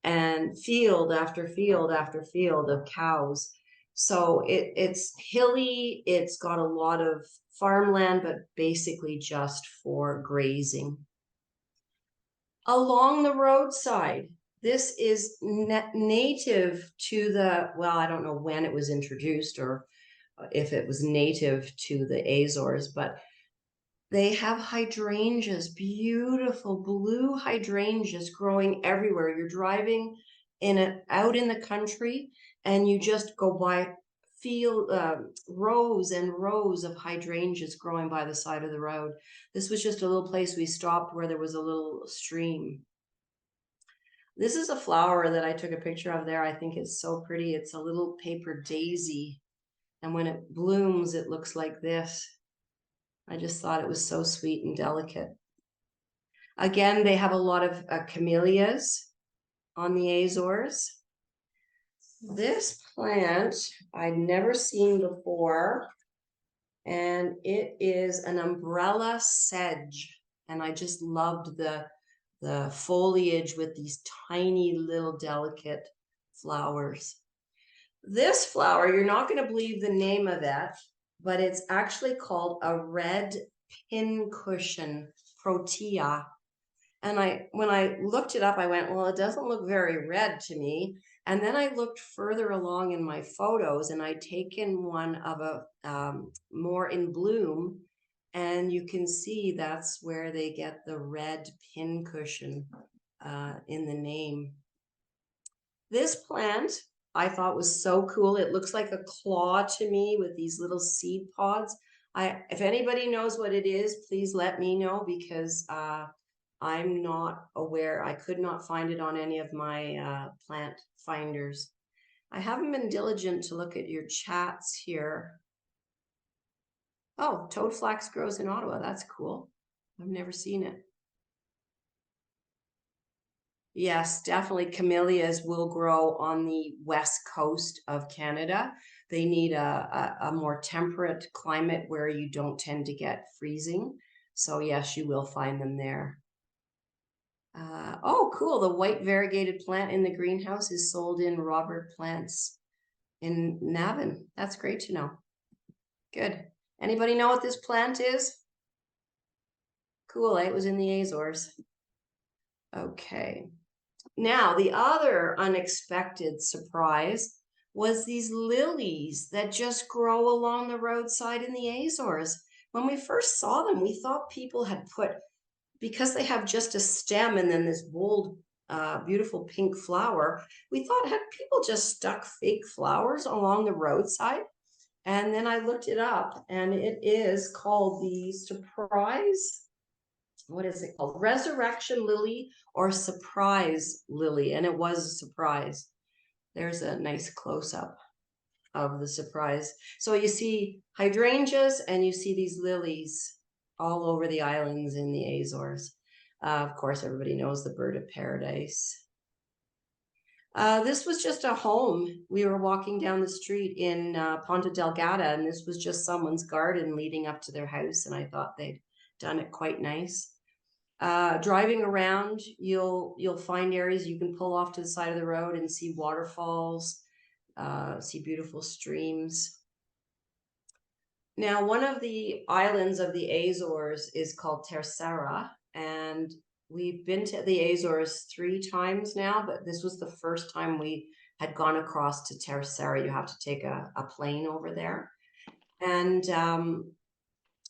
and field after field after field of cows. So it's hilly, it's got a lot of farmland, but basically just for grazing. Along the roadside, this is native to well, I don't know when it was introduced or if it was native to the Azores, but they have hydrangeas, beautiful blue hydrangeas growing everywhere. You're driving out in the country, and you just go by rows and rows of hydrangeas growing by the side of the road. This was just a little place we stopped where there was a little stream. This is a flower that I took a picture of there. I think it's so pretty. It's a little paper daisy, and when it blooms, it looks like this. I just thought it was so sweet and delicate. Again, they have a lot of camellias on the Azores. This plant I'd never seen before, and it is an umbrella sedge. And I just loved the foliage with these tiny little delicate flowers. This flower, you're not going to believe the name of it, but it's actually called a red pincushion protea. And when I looked it up, I went, well, it doesn't look very red to me. And then I looked further along in my photos and I'd taken one of a more in bloom, and you can see that's where they get the red pincushion in the name. This plant I thought was so cool. It looks like a claw to me with these little seed pods. If anybody knows what it is, please let me know, because I'm not aware. I could not find it on any of my plant finders. I haven't been diligent to look at your chats here. Oh, toadflax grows in Ottawa. That's cool. I've never seen it. Yes, definitely. Camellias will grow on the west coast of Canada. They need a more temperate climate where you don't tend to get freezing. So yes, you will find them there. Oh, cool. The white variegated plant in the greenhouse is sold in Robert Plants in Navan. That's great to know. Good. Anybody know what this plant is? Cool. It was in the Azores. Okay. Now, the other unexpected surprise was these lilies that just grow along the roadside in the Azores. When we first saw them, we thought people had put, because they have just a stem and then this bold, beautiful pink flower, we thought had people just stuck fake flowers along the roadside. And then I looked it up, and it is called the surprise. What is it called? Resurrection lily or surprise lily. And it was a surprise. There's a nice close up of the surprise. So you see hydrangeas and you see these lilies all over the islands in the Azores. Of course, everybody knows the bird of paradise. This was just a home. We were walking down the street in Ponta Delgada, and this was just someone's garden leading up to their house, and I thought they'd done it quite nice. Driving around, you'll find areas you can pull off to the side of the road and see waterfalls, see beautiful streams. Now, one of the islands of the Azores is called Terceira, and we've been to the Azores 3 times now, but this was the first time we had gone across to Terceira. You have to take a plane over there. And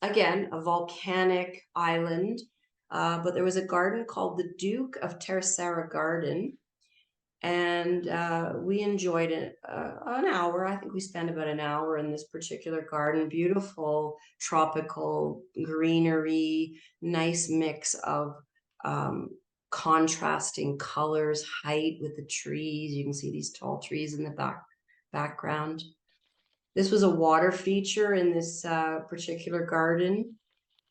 again, a volcanic island, but there was a garden called the Duke of Terceira Garden, and we enjoyed it an hour. I think we spent about an hour in this particular garden. Beautiful tropical greenery, nice mix of contrasting colors, height with the trees. You can see these tall trees in the background. This was a water feature in this particular garden.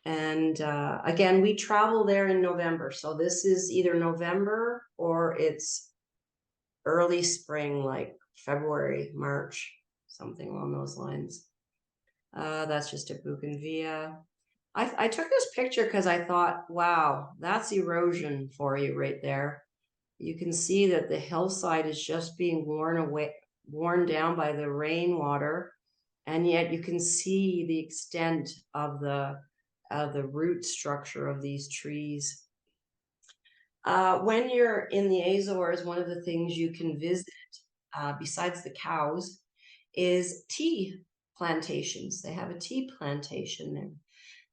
And again, we travel there in November. So this is either November or it's early spring, like February, March, something along those lines. That's just a bougainvillea. I took this picture because I thought, wow, that's erosion for you right there. You can see that the hillside is just being worn down by the rainwater, and yet you can see the extent of the root structure of these trees. When you're in the Azores, one of the things you can visit, besides the cows, is tea plantations. They have a tea plantation there.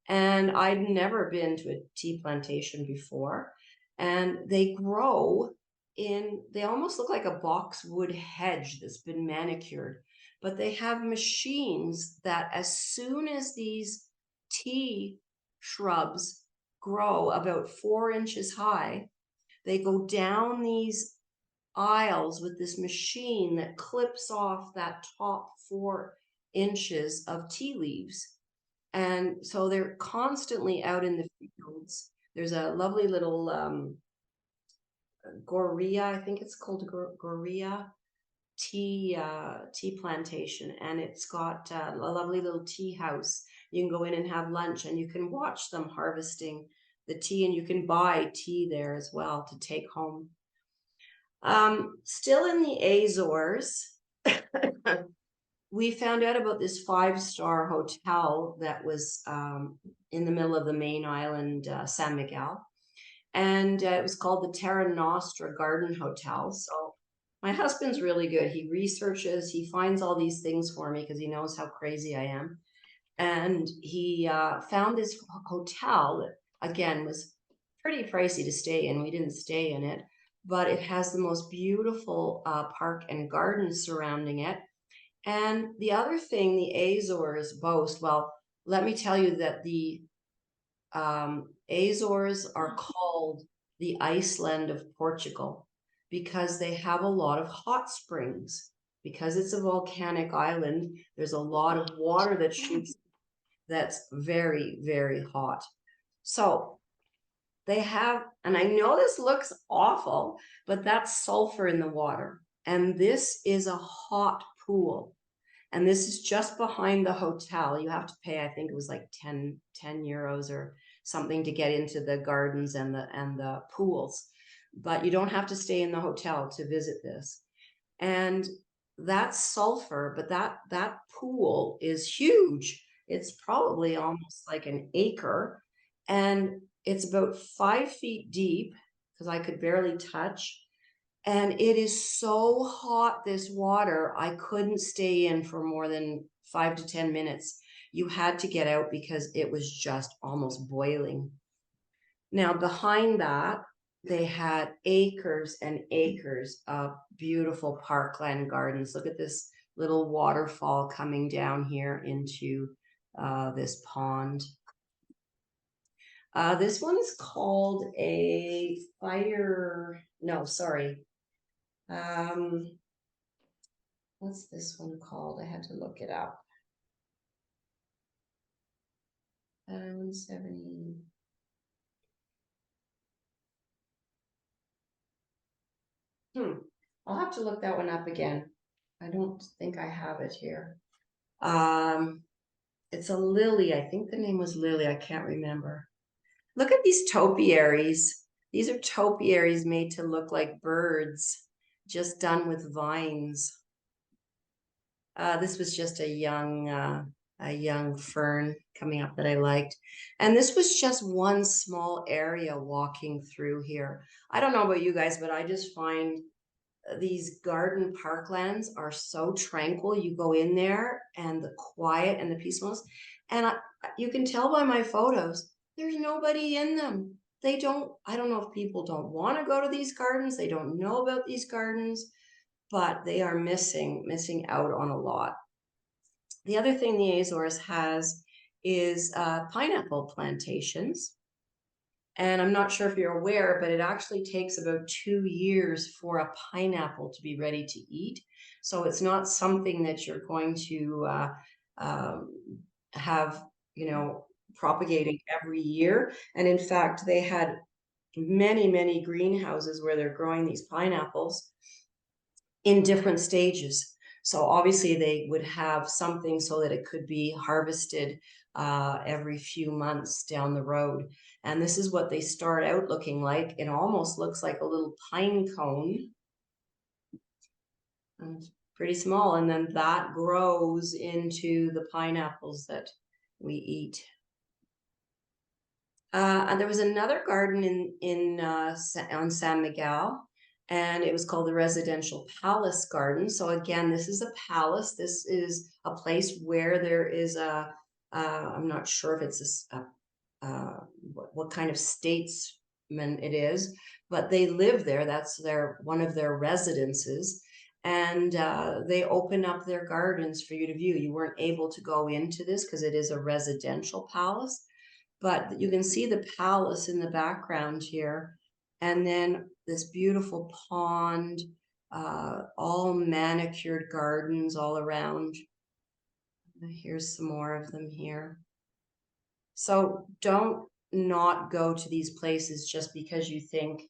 And I'd never been to a tea plantation before. And they grow they almost look like a boxwood hedge that's been manicured. But they have machines that as soon as these tea shrubs grow about 4 inches high, they go down these aisles with this machine that clips off that top 4 inches of tea leaves. And so they're constantly out in the fields. There's a lovely little Goria, I think it's called Goria tea plantation, and it's got a lovely little tea house. You can go in and have lunch, and you can watch them harvesting the tea, and you can buy tea there as well to take home. Still in the Azores, we found out about this 5-star hotel that was in the middle of the main island, San Miguel. And it was called the Terra Nostra Garden Hotel. So My husband's really good. He researches, he finds all these things for me because he knows how crazy I am. And he found this hotel that, again, was pretty pricey to stay in. We didn't stay in it, but it has the most beautiful park and gardens surrounding it. And the other thing the Azores boast, well, let me tell you that the Azores are called the Iceland of Portugal because they have a lot of hot springs. Because it's a volcanic island, there's a lot of water that shoots that's very, very hot. So they have, and I know this looks awful, but that's sulfur in the water. And this is a hot pool. And this is just behind the hotel. You have to pay, I think it was like 10 euros or something to get into the gardens and the pools. But you don't have to stay in the hotel to visit this. And that's sulfur, but that pool is huge. It's probably almost like an acre, and it's about 5 feet deep because I could barely touch. And it is so hot, this water, I couldn't stay in for more than 5 to 10 minutes. You had to get out because it was just almost boiling. Now, behind that, they had acres and acres of beautiful parkland gardens. Look at this little waterfall coming down here into this pond. This one is called a fire, no, sorry. What's this one called? I had to look it up. 170. I'll have to look that one up again. I don't think I have it here. It's a lily. I think the name was Lily. I can't remember. Look at these topiaries. These are topiaries made to look like birds, just done with vines. This was just a young fern coming up that I liked. And this was just one small area walking through here. I don't know about you guys, but I just find these garden parklands are so tranquil. You go in there and the quiet and the peacefulness. And you can tell by my photos, there's nobody in them. I don't know if people don't want to go to these gardens. They don't know about these gardens, but they are missing out on a lot. The other thing the Azores has is pineapple plantations. And I'm not sure if you're aware, but it actually takes about 2 years for a pineapple to be ready to eat. So it's not something that you're going to have, propagating every year. And in fact, they had many greenhouses where they're growing these pineapples in different stages. So obviously they would have something so that it could be harvested every few months down the road. And this is what they start out looking like. It almost looks like a little pine cone. And it's pretty small. And then that grows into the pineapples that we eat. And there was another garden on San Miguel, and it was called the Residential Palace Garden. So again, this is a palace. This is a place where there is I'm not sure if it's what kind of statesman it is, but they live there. That's one of their residences. And they open up their gardens for you to view. You weren't able to go into this because it is a residential palace. But you can see the palace in the background here. And then this beautiful pond, all manicured gardens all around. Here's some more of them here. So don't not go to these places just because you think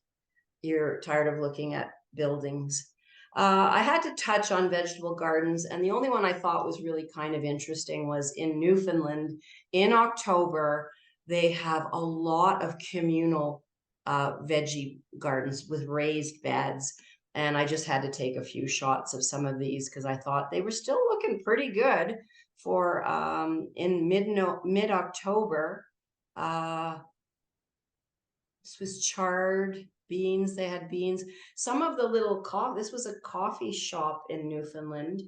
you're tired of looking at buildings. I had to touch on vegetable gardens, and the only one I thought was really kind of interesting was in Newfoundland in October. They have a lot of communal veggie gardens with raised beds. And I just had to take a few shots of some of these because I thought they were still looking pretty good for in mid-October. This was chard beans. They had beans. Some of the little this was a coffee shop in Newfoundland,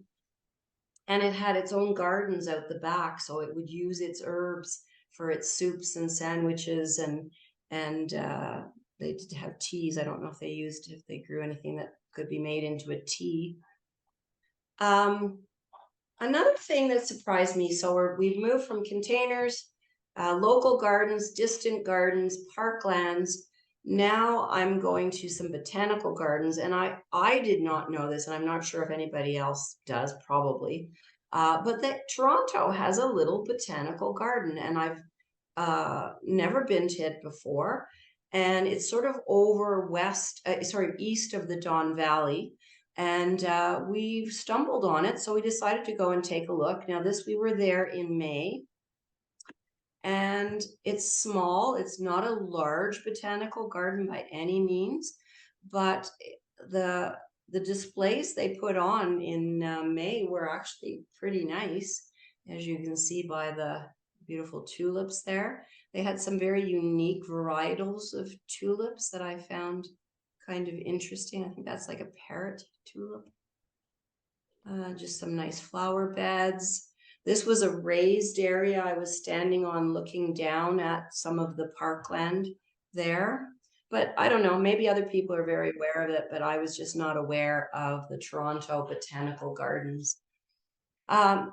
and it had its own gardens out the back, so it would use its herbs for its soups and sandwiches, and they did have teas. I don't know if they grew anything that could be made into a tea. Another thing that surprised me, so we've moved from containers, local gardens, distant gardens, parklands. Now I'm going to some botanical gardens, and I did not know this, and I'm not sure if anybody else does, probably, but that Toronto has a little botanical garden, and I've never been to it before, and it's sort of over east of the Don Valley. And we've stumbled on it, so we decided to go and take a look. Now, we were there in May, and it's small. It's not a large botanical garden by any means, but the displays they put on in May were actually pretty nice, as you can see by the beautiful tulips there. They had some very unique varietals of tulips that I found kind of interesting. I think that's like a parrot tulip. Just some nice flower beds. This was a raised area I was standing on, looking down at some of the parkland there. But I don't know, maybe other people are very aware of it, but I was just not aware of the Toronto Botanical Gardens.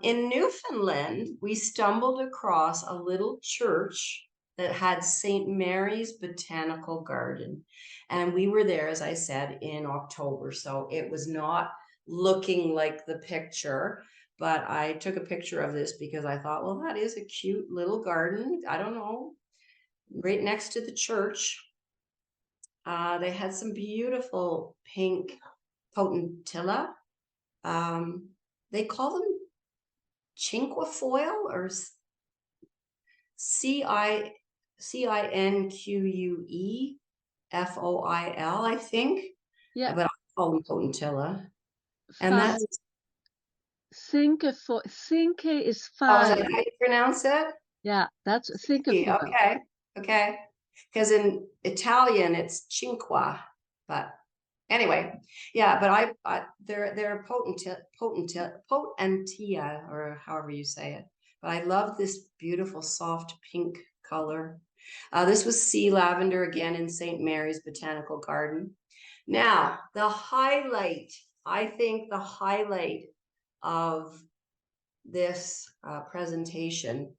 In Newfoundland, we stumbled across a little church that had St. Mary's Botanical Garden. And we were there, as I said, in October. So it was not looking like the picture, but I took a picture of this because I thought, well, that is a cute little garden. I don't know, right next to the church. They had some beautiful pink potentilla. They call them cinquefoil or cinquefoil, I think. Yeah. But I call them potentilla. And Five. that's Cinque is oh, is 5. that how you pronounce it? Yeah, that's cinquefoil. Okay. Because in Italian it's cinque, but anyway, yeah. But they're potentilla, or however you say it. But I love this beautiful soft pink color. This was sea lavender, again in St. Mary's Botanical Garden. Now, I think the highlight of this presentation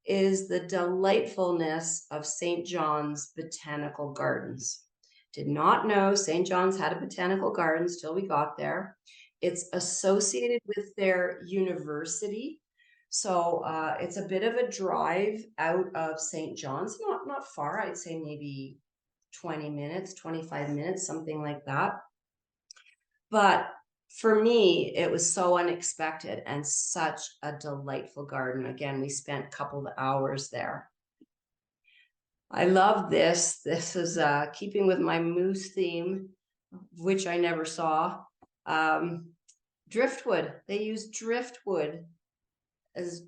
is the delightfulness of St. John's Botanical Gardens. Did not know St. John's had a botanical gardens till we got there. It's associated with their university. So it's a bit of a drive out of St. John's, not far. I'd say maybe 20 minutes, 25 minutes, something like that. But for me, it was so unexpected and such a delightful garden. Again, we spent a couple of hours there. I love this. This is keeping with my moose theme, which I never saw. Driftwood. They use driftwood as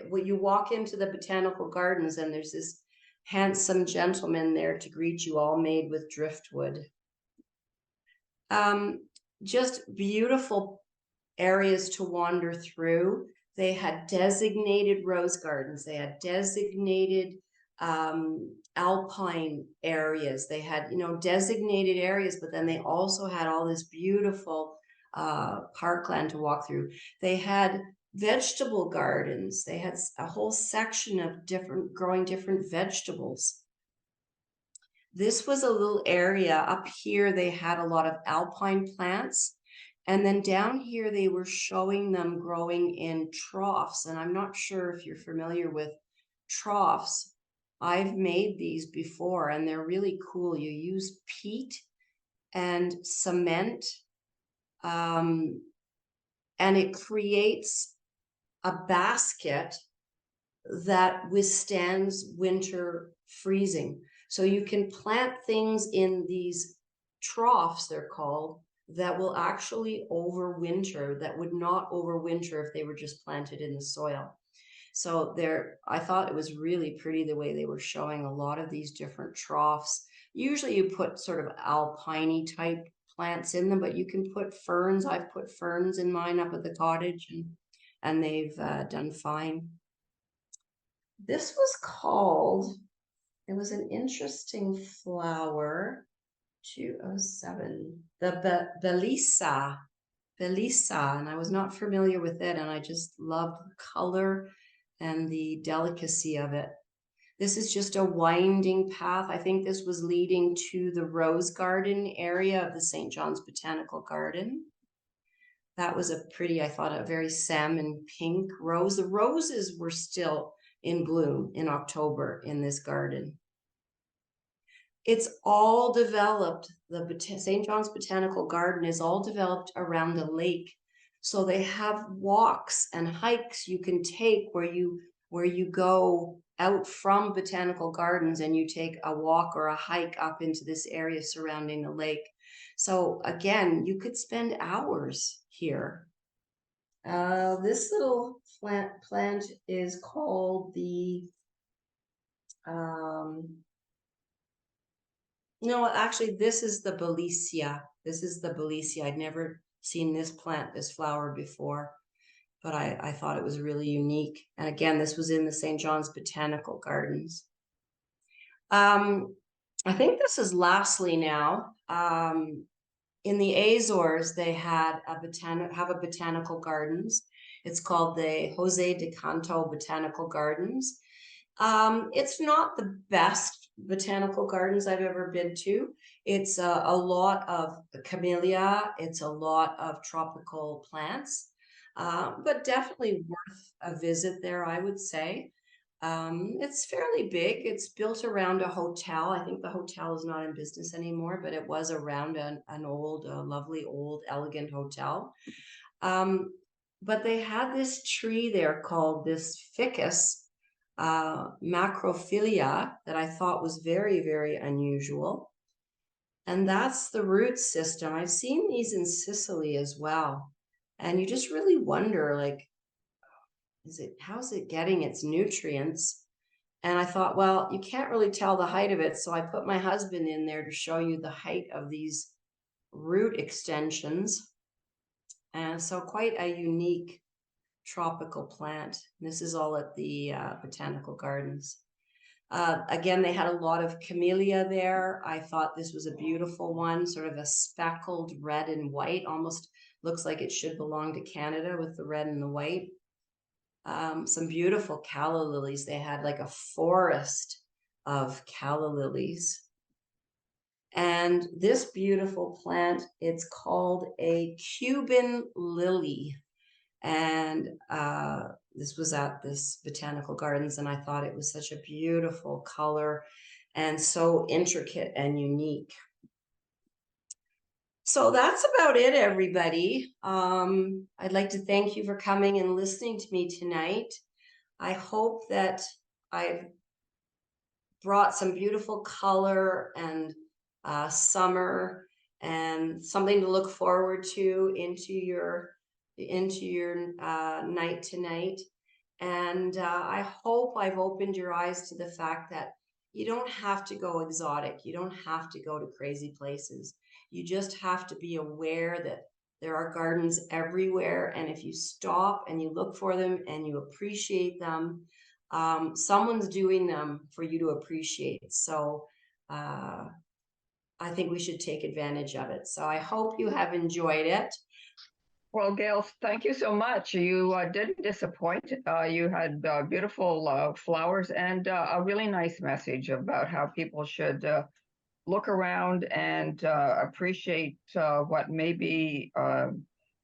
when you walk into the botanical gardens, and there's this handsome gentleman there to greet you, all made with driftwood. Just beautiful areas to wander through. They had designated rose gardens. They had designated alpine areas. They had, designated areas, but then they also had all this beautiful parkland to walk through. They had vegetable gardens. They had a whole section of growing different vegetables. This was a little area up here. They had a lot of alpine plants. And then down here, they were showing them growing in troughs. And I'm not sure if you're familiar with troughs. I've made these before, and they're really cool. You use peat and cement, and it creates a basket that withstands winter freezing. So you can plant things in these troughs, they're called, that will actually overwinter, that would not overwinter if they were just planted in the soil. So I thought it was really pretty the way they were showing a lot of these different troughs. Usually you put sort of alpine type plants in them, but you can put ferns. I've put ferns in mine up at the cottage, and they've done fine. This was called, it was an interesting flower, 207, the Belisa, and I was not familiar with it, and I just loved the color and the delicacy of it. This is just a winding path. I think this was leading to the rose garden area of the St. John's Botanical Garden. That was a pretty, I thought, a very salmon pink rose. The roses were still in bloom in October in this garden. It's all developed, the St. John's Botanical Garden is all developed around the lake. So they have walks and hikes you can take where you go out from botanical gardens and you take a walk or a hike up into this area surrounding the lake. So again, you could spend hours here. This little plant is called the, no, actually, this is the Belisa. This is the Belisa. I'd never seen this plant, this flower before, but I thought it was really unique. And again, this was in the St. John's Botanical Gardens. I think this is lastly now. In the Azores, they have a botanical gardens. It's called the Jose de Canto Botanical Gardens. It's not the best botanical gardens I've ever been to. It's a lot of camellia. It's a lot of tropical plants, but definitely worth a visit there, I would say. It's fairly big. It's built around a hotel. I think the hotel is not in business anymore, but it was around an old, lovely, old, elegant hotel. But they had this tree there called this ficus macrophylla that I thought was very, very unusual. And that's the root system. I've seen these in Sicily as well. And you just really wonder, like, how's it getting its nutrients? And I thought, well, you can't really tell the height of it. So I put my husband in there to show you the height of these root extensions. And so quite a unique tropical plant. This is all at the Botanical Gardens. Again, they had a lot of camellia there. I thought this was a beautiful one, sort of a speckled red and white, almost looks like it should belong to Canada with the red and the white. Some beautiful calla lilies. They had like a forest of calla lilies. And this beautiful plant, it's called a Cuban lily. And this was at this Botanical Gardens, and I thought it was such a beautiful color and so intricate and unique. So that's about it, everybody. I'd like to thank you for coming and listening to me tonight. I hope that I've brought some beautiful color and summer and something to look forward to into your night tonight. And I hope I've opened your eyes to the fact that you don't have to go exotic. You don't have to go to crazy places. You just have to be aware that there are gardens everywhere. And if you stop and you look for them and you appreciate them, someone's doing them for you to appreciate. So I think we should take advantage of it. So I hope you have enjoyed it. Well, Gail, thank you so much. You didn't disappoint. You had beautiful flowers and a really nice message about how people should look around and appreciate what may be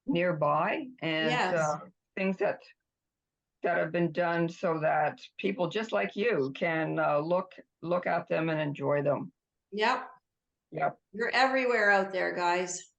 nearby and Yes. things that have been done so that people just like you can look at them and enjoy them. Yep. Yep. You're everywhere out there, guys.